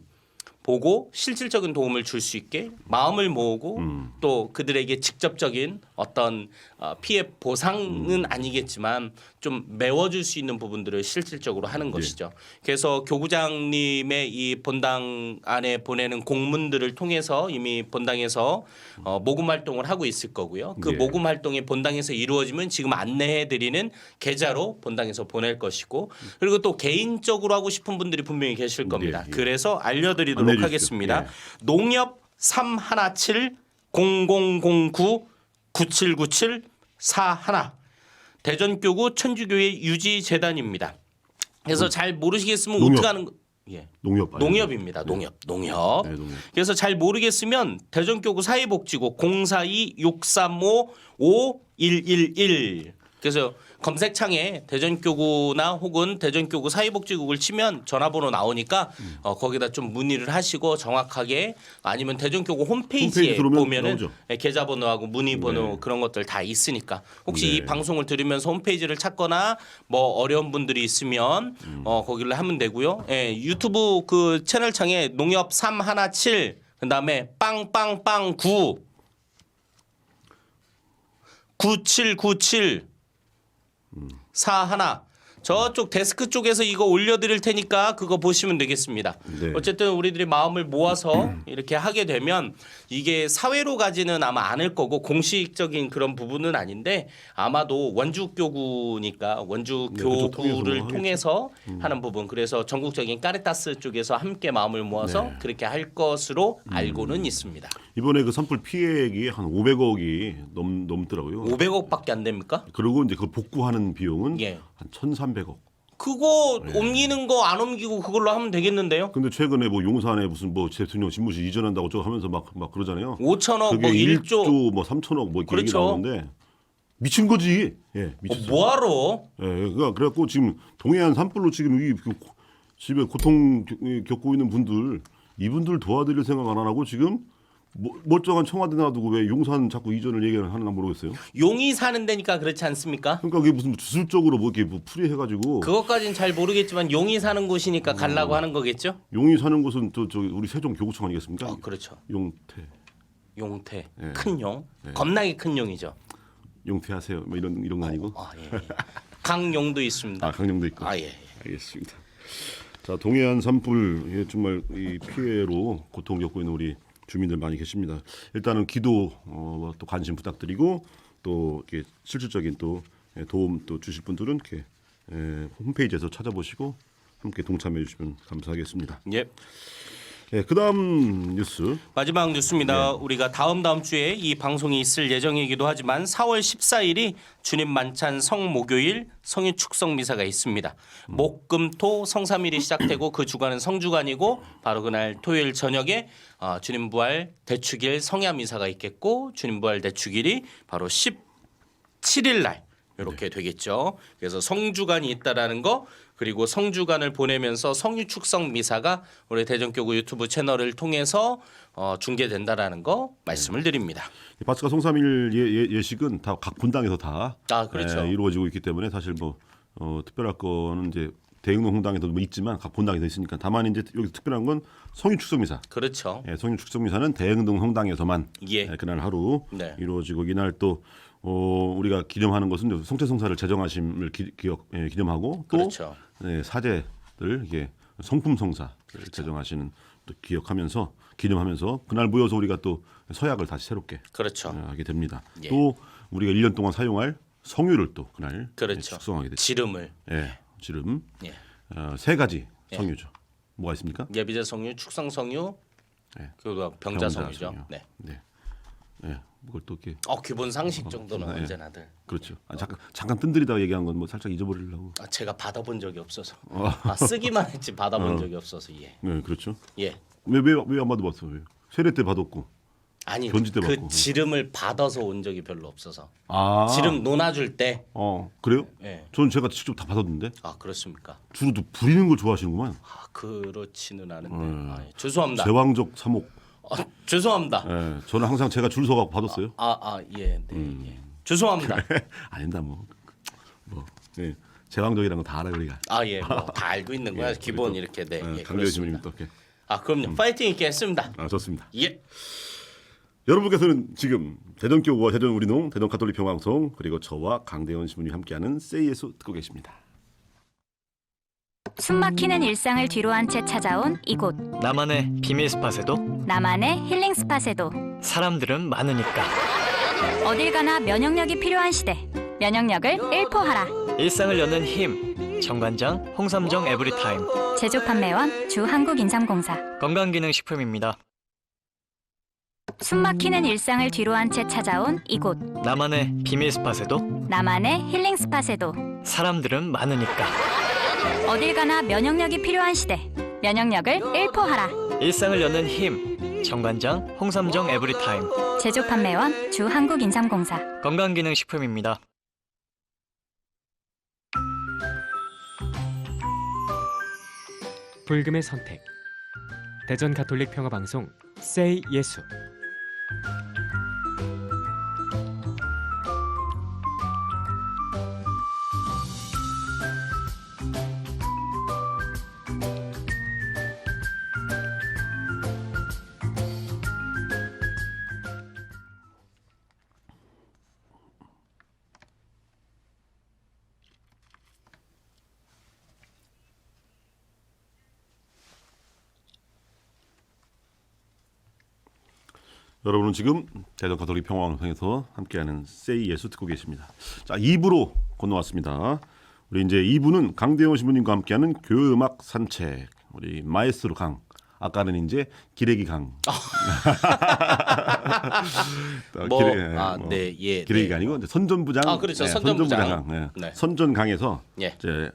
보고 실질적인 도움을 줄 수 있게 마음을 모으고 또 그들에게 직접적인 어떤 피해 보상은 아니겠지만 좀 메워줄 수 있는 부분들을 실질적으로 하는 것이죠. 그래서 교구장님의 이 본당 안에 보내는 공문들을 통해서 이미 본당에서 모금 활동을 하고 있을 거고요. 그 네. 모금 활동이 본당에서 이루어지면 지금 안내해드리는 계좌로 본당에서 보낼 것이고 그리고 또 개인적으로 하고 싶은 분들이 분명히 계실 겁니다. 네. 그래서 알려드리도록 안내해 주십시오. 하겠습니다. 네. 농협 317-0009-9797-41 대전교구 천주교회 유지재단입니다. 그래서 잘 모르시겠으면 농협. 어떻게 하는 거? 예. 농협. 아니에요? 농협입니다. 농협. 농협. 네, 농협. 그래서 잘 모르겠으면 대전교구 사회복지국 042-635-5111 그래서 검색창에 대전교구나 혹은 대전교구 사회복지국을 치면 전화번호 나오니까 거기다 좀 문의를 하시고 정확하게 아니면 대전교구 홈페이지에 홈페이지 들어오면 보면은 나오죠. 계좌번호하고 문의번호 네. 그런 것들 다 있으니까 혹시 네. 이 방송을 들으면서 홈페이지를 찾거나 뭐 어려운 분들이 있으면 거기를 하면 되고요. 예, 유튜브 그 채널창에 농협 317 그다음에 빵빵빵 9 9797 41 저쪽 데스크 쪽에서 이거 올려드릴 테니까 그거 보시면 되겠습니다. 네. 어쨌든 우리들이 마음을 모아서 이렇게 하게 되면 이게 사회로 가지는 아마 않을 거고 공식적인 그런 부분은 아닌데 아마도 원주교구니까 원주교구를 통해서 뭐 통해서 하는 부분 그래서 전국적인 까레타스 쪽에서 함께 마음을 모아서 그렇게 할 것으로 알고는 있습니다. 이번에 그 산불 피해액이 한 500억이 넘더라고요. 500억밖에 안 됩니까? 그리고 이제 그 복구하는 비용은 예. 한 1,300억. 그거 옮기는 거 안 옮기고 그걸로 하면 되겠는데요? 근데 최근에 뭐 용산에 무슨 뭐 대통령 집무실 이전한다고 저 하면서 막 그러잖아요. 5천억 그게 뭐 1조 1조 뭐 3천억 뭐 이렇게 얘기 그렇죠. 나오는데 미친 거지. 예, 미쳤어. 뭐하러? 예, 그러니까 그래갖고 지금 동해안 산불로 지금 집에 고통 겪고 있는 분들 이분들 도와드릴 생각 안 하고 지금 멀쩡한 청와대 놔두고 왜 용산 자꾸 이전을 얘기를 하나 모르겠어요. 용이 사는 데니까 그렇지 않습니까? 그러니까 그게 무슨 주술적으로 뭐 이렇게 뭐 풀이해가지고 그것까진 잘 모르겠지만 용이 사는 곳이니까 가려고 하는 거겠죠? 용이 사는 곳은 저 우리 세종 교구청 아니겠습니까? 그렇죠. 용태 용태 네. 큰 용, 겁나게 큰 용이죠. 용태하세요. 뭐 이런 거 아니고. 예. 강용도 있습니다. 아 강령도 있고. 예. 알겠습니다. 자 동해안 산불 예, 정말 이 피해로 고통 겪고 있는 우리 주민들 많이 계십니다. 일단은 기도 또 관심 부탁드리고 또 이렇게 실질적인 또 도움 또 주실 분들은 이렇게 홈페이지에서 찾아보시고 함께 동참해 주시면 감사하겠습니다. 예. 예, 그다음 뉴스. 마지막 뉴스입니다. 우리가 다음 주에 이 방송이 있을 예정이기도 하지만 4월 14일이 주님 만찬 성목요일 성유 축성 미사가 있습니다. 목금토 성삼일이 시작되고 그 주간은 성주간이고 바로 그날 토요일 저녁에 주님 부활 대축일 성야 미사가 있겠고 주님 부활 대축일이 바로 17일 날 이렇게 되겠죠. 그래서 성주간이 있다라는 거 그리고 성주간을 보내면서 성유축성 미사가 우리 대전교구 유튜브 채널을 통해서 중계된다라는 거 말씀을 드립니다. 바스카 성삼일 예식은 다 각 분당에서 다 그렇죠. 이루어지고 있기 때문에 사실 뭐 특별할 거는 이제 대흥동 홍당에도 뭐 있지만 각 분당에서 있으니까 다만 이제 여기 특별한 건 성유축성미사. 그렇죠. 예, 성유축성미사는 대흥동 홍당에서만 예. 그날 하루 네. 이루어지고 이날 또 우리가 기념하는 것은 성체성사를 제정하심을 기념하고 또 그렇죠. 사제들 이게 성품성사를 제정하시는 또 기념하면서 그날 모여서 우리가 또 서약을 다시 새롭게 그렇죠. 하게 됩니다. 예. 또 우리가 1년 동안 사용할 성유를 또 그날 그렇죠. 축성하게 되죠. 지름을 지름 예. 세 가지 성유죠. 뭐가 있습니까? 예비제 성유, 축성 성유, 그리고 병자 성유죠. 성유. 네. 네. 그걸 또 이렇게 기본 상식 정도는 네. 언제나들. 그렇죠. 잠깐 뜬들이다 얘기한 건 뭐 살짝 잊어버리려고. 제가 받아본 적이 없어서 쓰기만 했지 받아본 적이 없어서 예. 네, 그렇죠. 예. 왜 안 받아봤어? 왜? 세례 때 받았고. 아니 견지 때 그 받고. 지름을 받아서 온 적이 별로 없어서 지름 지름 논아줄 때. 그래요? 예. 전 제가 직접 다 받았는데 그렇습니까? 주로 또 부리는 걸 좋아하시는구만. 그렇지는 않은데. 죄송합니다. 제왕적 사목. 죄송합니다. 예, 저는 항상 제가 줄 서가 받았어요. 예. 네. 예. 죄송합니다. 아닌다 예, 제왕적이라는 거 다 알아요 우리가. 예. 뭐 다 알고 있는 거야. 기본 우리 이렇게 네. 예, 강대현 신부님 그렇습니다. 또 이렇게. 그럼요. 파이팅 있게 했습니다. 좋습니다. 예. 여러분께서는 지금 대전교구와 대전 우리농 대전 가톨릭 평화방송 그리고 저와 강대현 신부님이 함께하는 세이 예수 듣고 계십니다. 숨막히는 일상을 뒤로한 채 찾아온 이곳 나만의 비밀 스팟에도 나만의 힐링 스팟에도 사람들은 많으니까 어딜 가나 면역력이 필요한 시대 면역력을 1포하라 일상을 여는 힘 정관장 홍삼정 에브리타임 제조 판매원 주한국인삼공사 건강기능식품입니다. 숨막히는 일상을 뒤로한 채 찾아온 이곳 나만의 비밀 스팟에도 나만의 힐링 스팟에도 사람들은 많으니까 어딜 가나 면역력이 필요한 시대. 면역력을 1포하라. 일상을 여는 힘. 정관장 홍삼정 에브리타임. 제조 판매원 주한국인삼공사. 건강기능식품입니다. 불금의 선택. 대전 가톨릭 평화방송 Say 예수. 여러분은 지금 대전 가톨릭 평화방송에서 함께하는 세이 예수 듣고 계십니다. 자, 2부로 건너왔습니다. 우리 이제 2부는 강대원 신부님과 함께하는 교회 음악 산책. 우리 마에스트로 강. 아까는 이제 기레기 강. 기레기가 아니고 이제 선전부장. 그렇죠. 네, 선전부장. 강. 네. 네. 선전강에서 예. 이제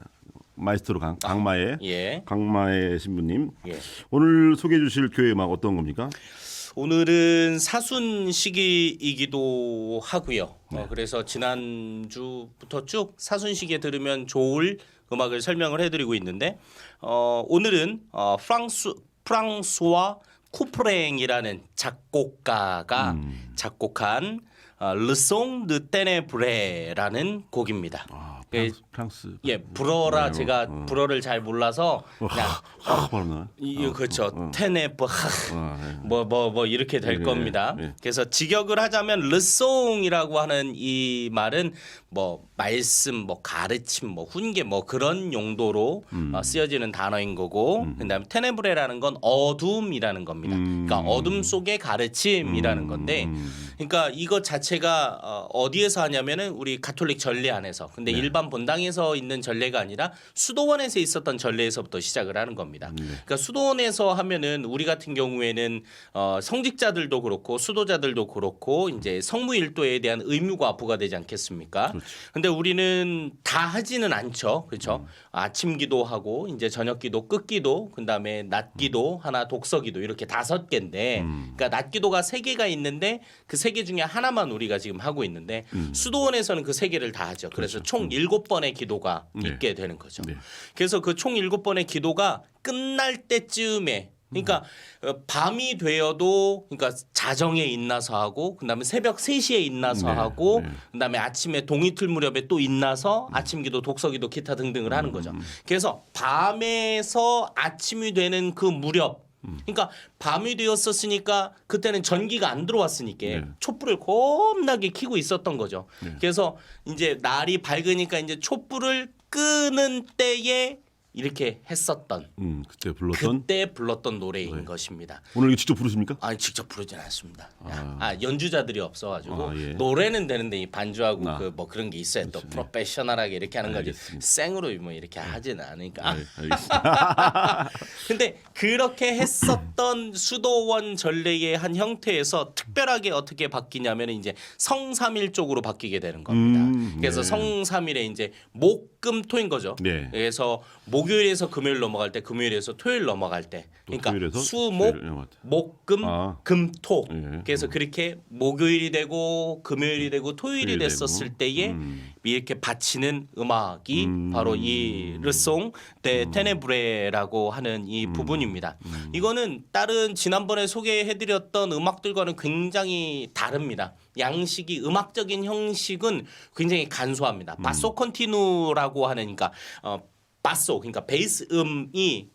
마에스트로 강, 강마의 예. 강마의 신부님. 예. 오늘 소개해 주실 교회 음악 어떤 겁니까? 오늘은 사순 시기이기도 하고요. 그래서 지난주부터 쭉 사순 시기에 들으면 좋을 음악을 설명을 해드리고 있는데 오늘은 프랑스와 쿠프랭이라는 작곡가가 작곡한 르송 드 테네브레라는 곡입니다. 프랑스. 예, 불어라 제가 불어를 잘 몰라서 그냥 바로 그렇죠. 테네브 뭐 이렇게 될 예, 겁니다. 예. 그래서 직역을 하자면 르송이라고 하는 이 말은 뭐 말씀, 뭐 가르침, 뭐 훈계, 뭐 그런 용도로 쓰여지는 단어인 거고, 그다음에 테네브레라는 건 어둠이라는 겁니다. 그러니까 어둠 속의 가르침이라는 건데, 그러니까 이것 자체가 어디에서 하냐면은 우리 가톨릭 전례 안에서, 근데 일반 본당에서 있는 전례가 아니라 수도원에서 있었던 전례에서부터 시작을 하는 겁니다. 그러니까 수도원에서 하면은 우리 같은 경우에는 성직자들도 그렇고 수도자들도 그렇고 이제 성무일도에 대한 의무가 부과가 되지 않겠습니까? 근데 우리는 다 하지는 않죠. 그렇죠? 아침 기도하고 이제 저녁 기도, 끝기도, 그다음에 낮 기도, 하나 독서 기도 이렇게 5개인데 그러니까 낮 기도가 3개가 있는데 그 3개 중에 하나만 우리가 지금 하고 있는데 수도원에서는 그 3개를 다 하죠. 그래서 총 7번의 기도가 있게 되는 거죠. 그래서 그 총 7번의 기도가 끝날 때쯤에 그러니까 밤이 되어도 그러니까 자정에 인나서 하고 그다음에 새벽 3시에 인나서 하고 그다음에 아침에 동이틀 무렵에 또 인나서 아침 기도, 독서 기도, 기타 등등을 하는 거죠. 그래서 밤에서 아침이 되는 그 무렵 그러니까 밤이 되었었으니까 그때는 전기가 안 들어왔으니까 촛불을 겁나게 켜고 있었던 거죠. 그래서 이제 날이 밝으니까 이제 촛불을 끄는 때에 이렇게 했었던 그때 불렀던 노래인 것입니다. 오늘 이거 직접 부르십니까? 아니 직접 부르진 않습니다. 연주자들이 없어가지고 예. 노래는 되는데 이 반주하고 그 뭐 그런 게 있어요. 또 프로페셔널하게 이렇게 하는 거지. 생으로 뭐 이렇게 하지는 않으니까. 알겠습니다. 근데 그렇게 했었던 수도원 전례의 한 형태에서 특별하게 어떻게 바뀌냐면 이제 성삼일 쪽으로 바뀌게 되는 겁니다. 그래서 성삼일에 이제 목금토인 거죠. 네. 그래서 목요일에서 금요일 넘어갈 때, 금요일에서 토요일 넘어갈 때, 그러니까 수목, 목금, 금토. 그래서 그렇게 목요일이 되고 금요일이 되고 토요일이 됐었을 때에 이렇게 바치는 음악이 바로 이 르송 데 테네브레라고 하는 이 부분입니다. 이거는 다른 지난번에 소개해드렸던 음악들과는 굉장히 다릅니다. 양식이 음악적인 형식은 굉장히 간소합니다. 바소 컨티누라고 하는 그러니까 바소 그러니까 베이스 음이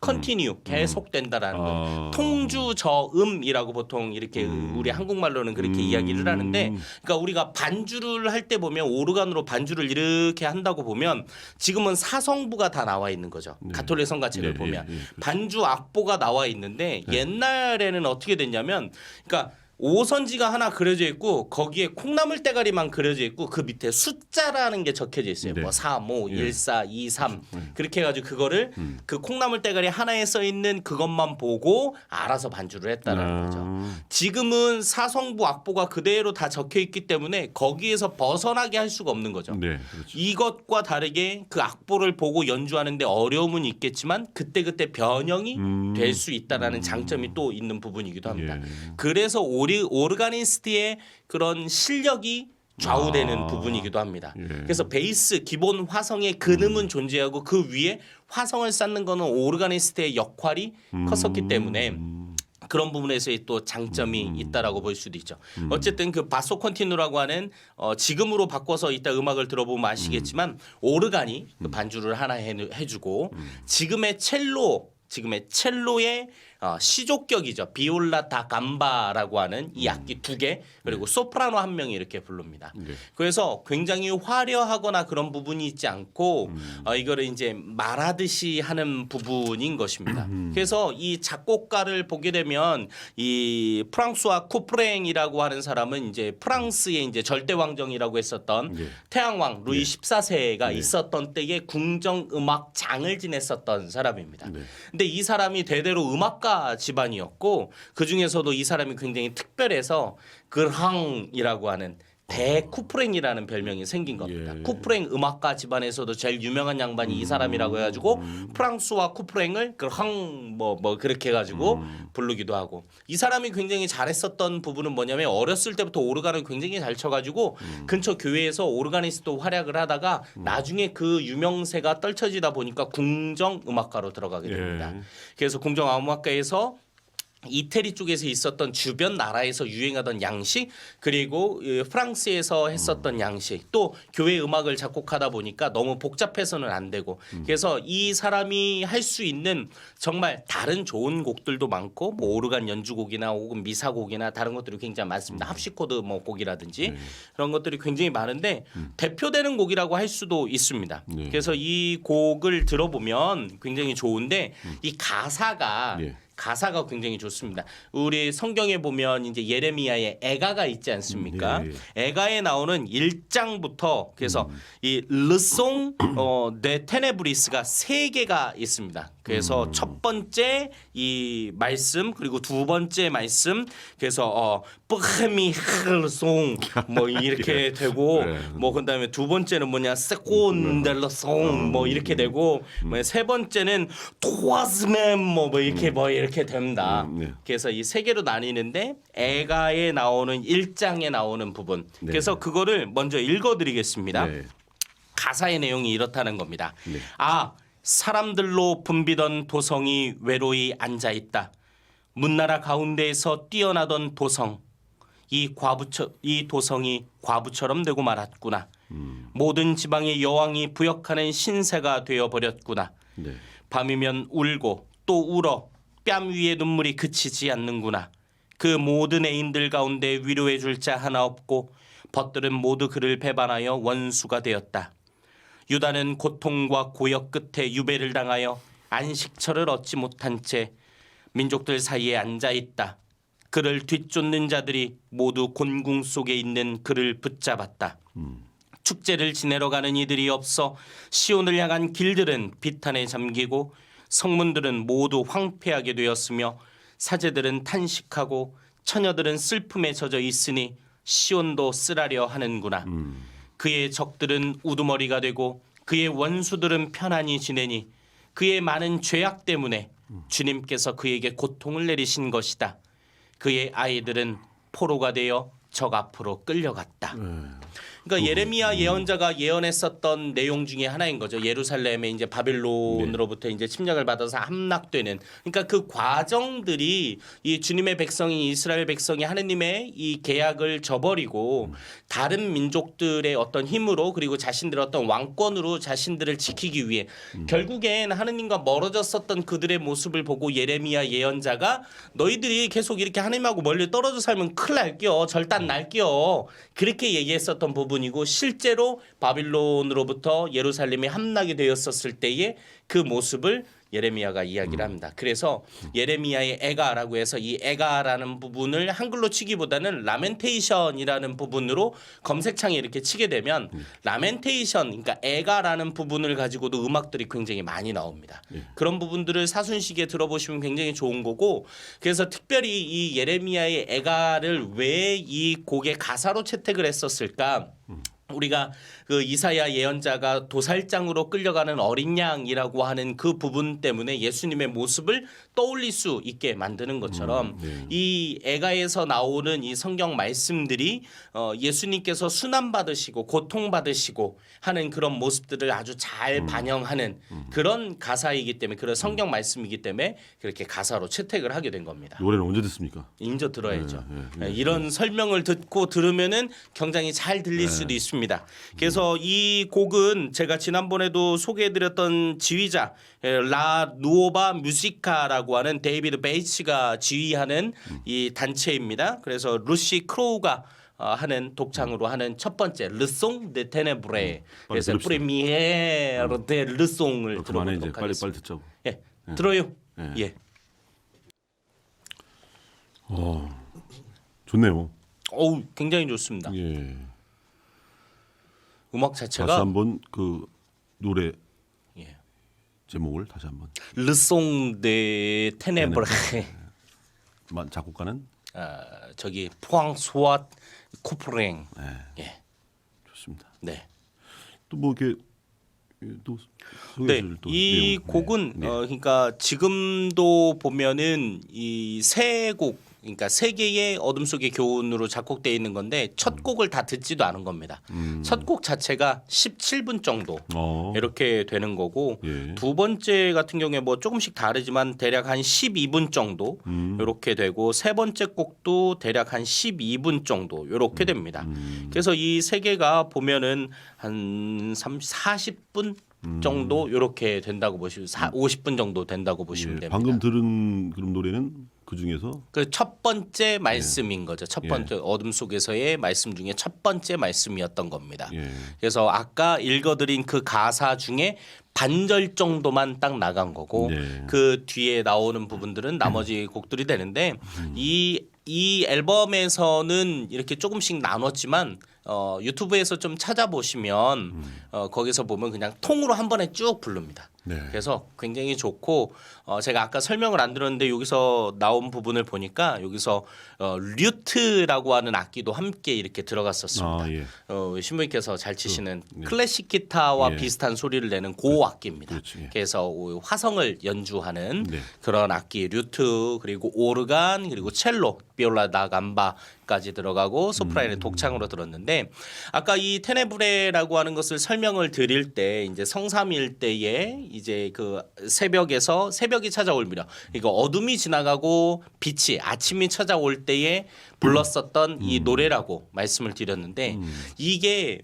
컨티뉴 계속된다라는 거. 통주 저음이라고 보통 이렇게 우리 한국말로는 그렇게 이야기를 하는데 그러니까 우리가 반주를 할 때 보면 오르간으로 반주를 이렇게 한다고 보면 지금은 사성부가 다 나와 있는 거죠. 가톨릭 성가책을 보면 반주 악보가 나와 있는데 옛날에는 어떻게 됐냐면 그러니까 오선지가 하나 그려져 있고 거기에 콩나물 대가리만 그려져 있고 그 밑에 숫자라는 게 적혀져 있어요. 네. 뭐 3, 5, 예. 1, 4, 2, 3 그렇게 해가지고 그거를 그 콩나물 대가리 하나에 써 있는 그것만 보고 알아서 반주를 했다는 거죠. 지금은 사성부 악보가 그대로 다 적혀 있기 때문에 거기에서 벗어나게 할 수가 없는 거죠. 네, 그렇죠. 이것과 다르게 그 악보를 보고 연주하는데 어려움은 있겠지만 그때그때 변형이 될 수 있다라는 장점이 또 있는 부분이기도 합니다. 예. 그래서 오르가니스트의 그런 실력이 좌우되는 부분이기도 합니다. 예. 그래서 베이스 기본 화성의 근음은 존재하고 그 위에 화성을 쌓는 거는 오르가니스트의 역할이 컸었기 때문에 그런 부분에서의 또 장점이 있다라고 볼 수도 있죠. 어쨌든 그 바소 컨티누라고 하는 지금으로 바꿔서 이따 음악을 들어보면 아시겠지만 오르간이 그 반주를 하나 해주고 지금의 첼로의 시조격이죠. 비올라 다 감바라고 하는 이 악기 2개 그리고 소프라노 1명이 이렇게 부릅니다. 네. 그래서 굉장히 화려하거나 그런 부분이 있지 않고 이거를 이제 말하듯이 하는 부분인 것입니다. 그래서 이 작곡가를 보게 되면 이 프랑스와 쿠프랭이라고 하는 사람은 이제 프랑스의 이제 절대 왕정이라고 했었던 네. 태양왕 루이 14세가 있었던 때에 궁정 음악장을 지냈었던 사람입니다. 네. 근데 이 사람이 대대로 음악가 집안이었고 그 중에서도 이 사람이 굉장히 특별해서 그항이라고 하는 대쿠프랭이라는 별명이 생긴 겁니다. 예. 쿠프랭 음악가 집안에서도 제일 유명한 양반이 이 사람이라고 해가지고 프랑스와 쿠프랭을 그항 뭐 그렇게 해가지고 부르기도 하고 이 사람이 굉장히 잘했었던 부분은 뭐냐면 어렸을 때부터 오르간을 굉장히 잘 쳐가지고 근처 교회에서 오르가니스트 활약을 하다가 나중에 그 유명세가 떨쳐지다 보니까 궁정 음악가로 들어가게 됩니다. 예. 그래서 궁정 음악가에서 이태리 쪽에서 있었던 주변 나라에서 유행하던 양식 그리고 프랑스에서 했었던 양식 또 교회 음악을 작곡하다 보니까 너무 복잡해서는 안 되고 그래서 이 사람이 할 수 있는 정말 다른 좋은 곡들도 많고 뭐 오르간 연주곡이나 혹은 미사곡이나 다른 것들이 굉장히 많습니다. 합시코드 뭐 곡이라든지 그런 것들이 굉장히 많은데 대표되는 곡이라고 할 수도 있습니다. 네. 그래서 이 곡을 들어보면 굉장히 좋은데 이 가사가 예. 가사가 굉장히 좋습니다. 우리 성경에 보면 이제 예레미야의 애가가 있지 않습니까? 애가에 나오는 1장부터 그래서 이 르송 네 테네브리스가 3개가 있습니다. 그래서 첫 번째 이 말씀 그리고 두 번째 말씀 그래서 뿌헤미 흐르송 뭐 이렇게 되고 뭐 그다음에 두 번째는 뭐냐 세콘델러송 뭐 이렇게 되고 뭐 세 번째는 토아스맨 뭐 이렇게 됩니다. 네. 그래서 이 3개로 나뉘는데 애가에 나오는 1장에 나오는 부분. 네. 그래서 그거를 먼저 읽어드리겠습니다. 네. 가사의 내용이 이렇다는 겁니다. 네. 사람들로 붐비던 도성이 외로이 앉아 있다. 문나라 가운데에서 뛰어나던 도성. 이 도성이 과부처럼 되고 말았구나. 모든 지방의 여왕이 부역하는 신세가 되어버렸구나. 네. 밤이면 울고 또 울어 뺨 위에 눈물이 그치지 않는구나. 그 모든 애인들 가운데 위로해 줄 자 하나 없고 벗들은 모두 그를 배반하여 원수가 되었다. 유다는 고통과 고역 끝에 유배를 당하여 안식처를 얻지 못한 채 민족들 사이에 앉아 있다. 그를 뒤쫓는 자들이 모두 곤궁 속에 있는 그를 붙잡았다. 축제를 지내러 가는 이들이 없어 시온을 향한 길들은 비탄에 잠기고 성문들은 모두 황폐하게 되었으며 사제들은 탄식하고 처녀들은 슬픔에 젖어 있으니 시온도 쓰라려 하는구나. 그의 적들은 우두머리가 되고 그의 원수들은 편안히 지내니 그의 많은 죄악 때문에 주님께서 그에게 고통을 내리신 것이다. 그의 아이들은 포로가 되어 적 앞으로 끌려갔다. 그러니까 예레미야 예언자가 예언했었던 내용 중에 하나인 거죠. 예루살렘에 이제 바빌론으로부터 이제 침략을 받아서 함락되는. 그러니까 그 과정들이 이 주님의 백성이 이스라엘 백성이 하느님의 이 계약을 저버리고 다른 민족들의 어떤 힘으로 그리고 자신들의 어떤 왕권으로 자신들을 지키기 위해 결국엔 하느님과 멀어졌었던 그들의 모습을 보고 예레미야 예언자가 너희들이 계속 이렇게 하느님하고 멀리 떨어져 살면 큰일 날겨 절단 날겨 그렇게 얘기했었던 부분이고 실제로 바빌론으로부터 예루살렘이 함락이 되었었을 때의 그 모습을 예레미야가 이야기를 합니다. 그래서 예레미야의 애가라고 해서 이 애가라는 부분을 한글로 치기보다는 라멘테이션이라는 부분으로 검색창에 이렇게 치게 되면 라멘테이션, 그러니까 애가라는 부분을 가지고도 음악들이 굉장히 많이 나옵니다. 그런 부분들을 사순식에 들어보시면 굉장히 좋은 거고, 그래서 특별히 이 예레미야의 애가를 왜 이 곡의 가사로 채택을 했었을까? 우리가 그 이사야 예언자가 도살장으로 끌려가는 어린 양이라고 하는 그 부분 때문에 예수님의 모습을 떠올릴 수 있게 만드는 것처럼 이 애가에서 나오는 이 성경 말씀들이 예수님께서 순환 받으시고 고통 받으시고 하는 그런 모습들을 아주 잘 반영하는 그런 가사이기 때문에, 그런 성경 말씀이기 때문에 그렇게 가사로 채택을 하게 된 겁니다. 노래는 언제 듣습니까? 인저 들어야죠. 이런 설명을 듣고 들으면은 굉장히 잘 들릴 수도 있습니다. 그래서 이 곡은 제가 지난번에도 소개해드렸던 지휘자 라 누오바 뮤지카라고 하는 데이비드 베이츠가 지휘하는 이 단체입니다. 그래서 루시 크로우가 하는 독창으로 하는 첫 번째 르송 데 테네브레. 그래서 들읍시다. 프리미에르 데 르송을 그만해 이제 들어보도록 빨리 하겠습니다. 듣자고. 예, 들어요. 예. 좋네요. 어우, 굉장히 좋습니다. 예. 음악 다시 자체가 한번 그 노래 예. 제목을 다시 한번. 르송 데 테네브레. 작곡가는 저기 프랑스와 코프랭. 예. 좋습니다. 네. 또 뭐 이렇게 또 네. 소개해줄 또 이 내용. 곡은 네. 그러니까 지금도 보면은 이 세 곡, 그러니까 세 개의 어둠 속의 교훈으로 작곡되어 있는 건데 첫 곡을 다 듣지도 않은 겁니다. 첫 곡 자체가 17분 정도 이렇게 되는 거고, 예. 두 번째 같은 경우에 뭐 조금씩 다르지만 대략 한 12분 정도 이렇게 되고, 세 번째 곡도 대략 한 12분 정도 이렇게 됩니다. 그래서 이 세 개가 보면은 한 40분 정도 이렇게 된다고 보시면 50분 정도 된다고 보시면 예. 됩니다. 방금 들은 그런 노래는 그 중에서 그 첫 번째 말씀인 거죠. 첫 번째 어둠 속에서의 말씀 중에 첫 번째 말씀이었던 겁니다. 예. 그래서 아까 읽어드린 그 가사 중에 반절 정도만 딱 나간 거고, 네. 그 뒤에 나오는 부분들은 나머지 곡들이 되는데 이 앨범에서는 이렇게 조금씩 나눴지만 유튜브에서 좀 찾아보시면 거기서 보면 그냥 통으로 한 번에 쭉 부릅니다. 네. 그래서 굉장히 좋고, 제가 아까 설명을 안 들었는데 여기서 나온 부분을 보니까 여기서 류트라고 하는 악기도 함께 이렇게 들어갔었습니다. 아, 예. 신부님께서 잘 치시는 클래식 기타와 예. 비슷한 소리를 내는 고 악기입니다. 그렇지, 예. 그래서 화성을 연주하는 네. 그런 악기, 류트, 그리고 오르간, 그리고 첼로, 비올라 다 감바까지 들어가고 소프라인의 독창으로 들었는데, 아까 이 테네브레라고 하는 것을 설명을 드릴 때 이제 성삼일 때에 이제 그 새벽이 찾아올 무렵, 이거 어둠이 지나가고 빛이 아침이 찾아올 때에 불렀었던 이 노래라고 말씀을 드렸는데, 이게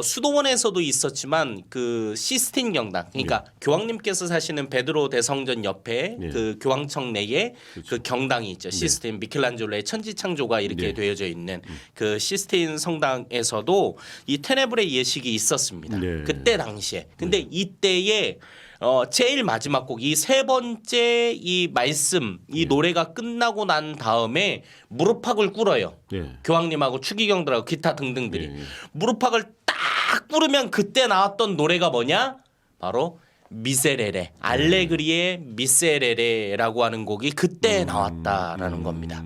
수도원에서도 있었지만 그 시스틴 경당, 그러니까 교황님께서 사시는 베드로 대성전 옆에 그 교황청 내에 그 경당이 있죠. 시스틴 미켈란젤로의 천지창조가 이렇게 되어져 있는 그 시스틴 성당에서도 이 테네브레 예식이 있었습니다. 네. 그때 당시에. 근데 이때에 제일 마지막 곡, 이 세 번째 이 말씀, 이 노래가 끝나고 난 다음에 무릎팍을 꿇어요. 예. 교황님하고 추기경들하고 기타 등등들이 예. 무릎팍을 딱 꿇으면 그때 나왔던 노래가 뭐냐? 바로 미세레레, 알레그리의 미세레레라고 하는 곡이 그때 나왔다라는 겁니다.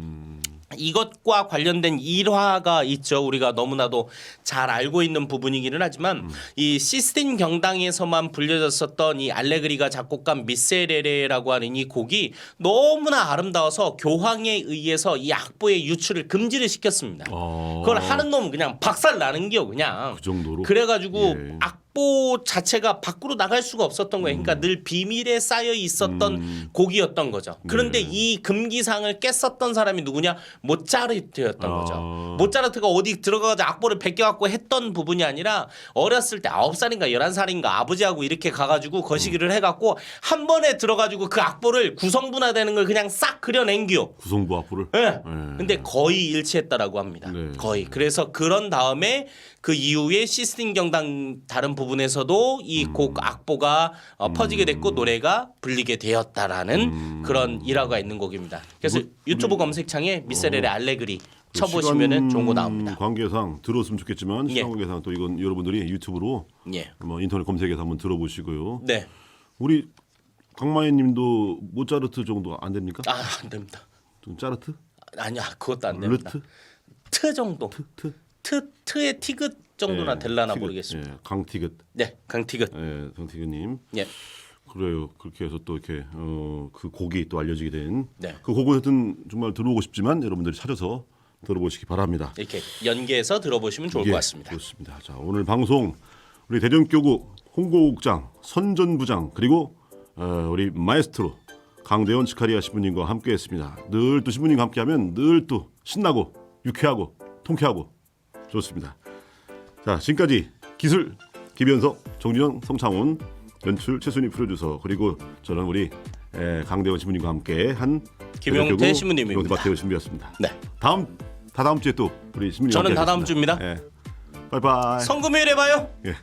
이것과 관련된 일화가 있죠. 우리가 너무나도 잘 알고 있는 부분이기는 하지만 이 시스틴 경당에서만 불려졌었던 이 알레그리가 작곡한 미세레레라고 하는 이 곡이 너무나 아름다워서 교황에 의해서 이 악보의 유출을 금지를 시켰습니다. 그걸 하는 놈은 그냥 박살 나는 게요, 그냥. 그 정도로. 그래가지고 예. 악보 자체가 밖으로 나갈 수가 없었던 거예요. 그러니까 늘 비밀에 쌓여 있었던 곡이었던 거죠. 그런데 이 금기상을 깼었던 사람이 누구냐? 모차르트였던 거죠. 모차르트가 어디 들어가서 악보를 베껴갖고 했던 부분이 아니라 어렸을 때 9살인가 11살인가 아버지하고 이렇게 가가지고 거시기를 해갖고 한 번에 들어가지고 그 악보를 구성분화되는 걸 그냥 싹 그려낸기요. 구성부 악보를. 네. 근데 거의 일치했다라고 합니다. 네. 거의. 그래서 그런 다음에 그 이후에 시스틴 경당 다른 부분에서도 이 곡 악보가 퍼지게 됐고 노래가 불리게 되었다라는 그런 일화가 있는 곡입니다. 그래서 유튜브 검색창에 미세렐의 알레그리 쳐보시면은 좋은 거 나옵니다. 관계상 들었으면 좋겠지만 예. 시간 관계상 또 이건 여러분들이 유튜브로 예. 뭐 인터넷 검색해서 한번 들어보시고요. 네. 우리 강마애님도 모차르트 정도 안 됩니까? 아, 안 됩니다. 좀 짜르트? 아니야, 그것도 안 됩니다. 르트? 트 정도. 트의 티귿 정도나 될라나 티귿. 모르겠습니다. 예, 강티귿. 네, 강티귿. 예, 강티귿님. 예. 그래요. 그렇게 해서 또 이렇게 그 곡이 또 알려지게 된. 네. 그 곡은 하여튼 정말 들어보고 싶지만 여러분들이 찾아서 들어보시기 바랍니다. 이렇게 연계해서 들어보시면 좋을 예, 것 같습니다. 좋습니다. 자, 오늘 방송 우리 대전교구 홍보국장, 선전부장 그리고 우리 마에스트로 강대원 치카리아 신부님과 함께했습니다. 늘 또 신부님과 함께하면 늘 또 신나고 유쾌하고 통쾌하고 좋습니다. 자, 지금까지 기술 김현석, 정준영, 성창훈, 연출 최순희 프로듀서 그리고 저는 우리 강대원 신부님과 함께한 김용태 대전교구 신부님입니다. 박대원 신부였습니다. 네. 다다음 주에 또 우리 신부님 저는 함께 다다음 하겠습니다. 주입니다. 예. 바이바이. 성금요일에 봐요. 예.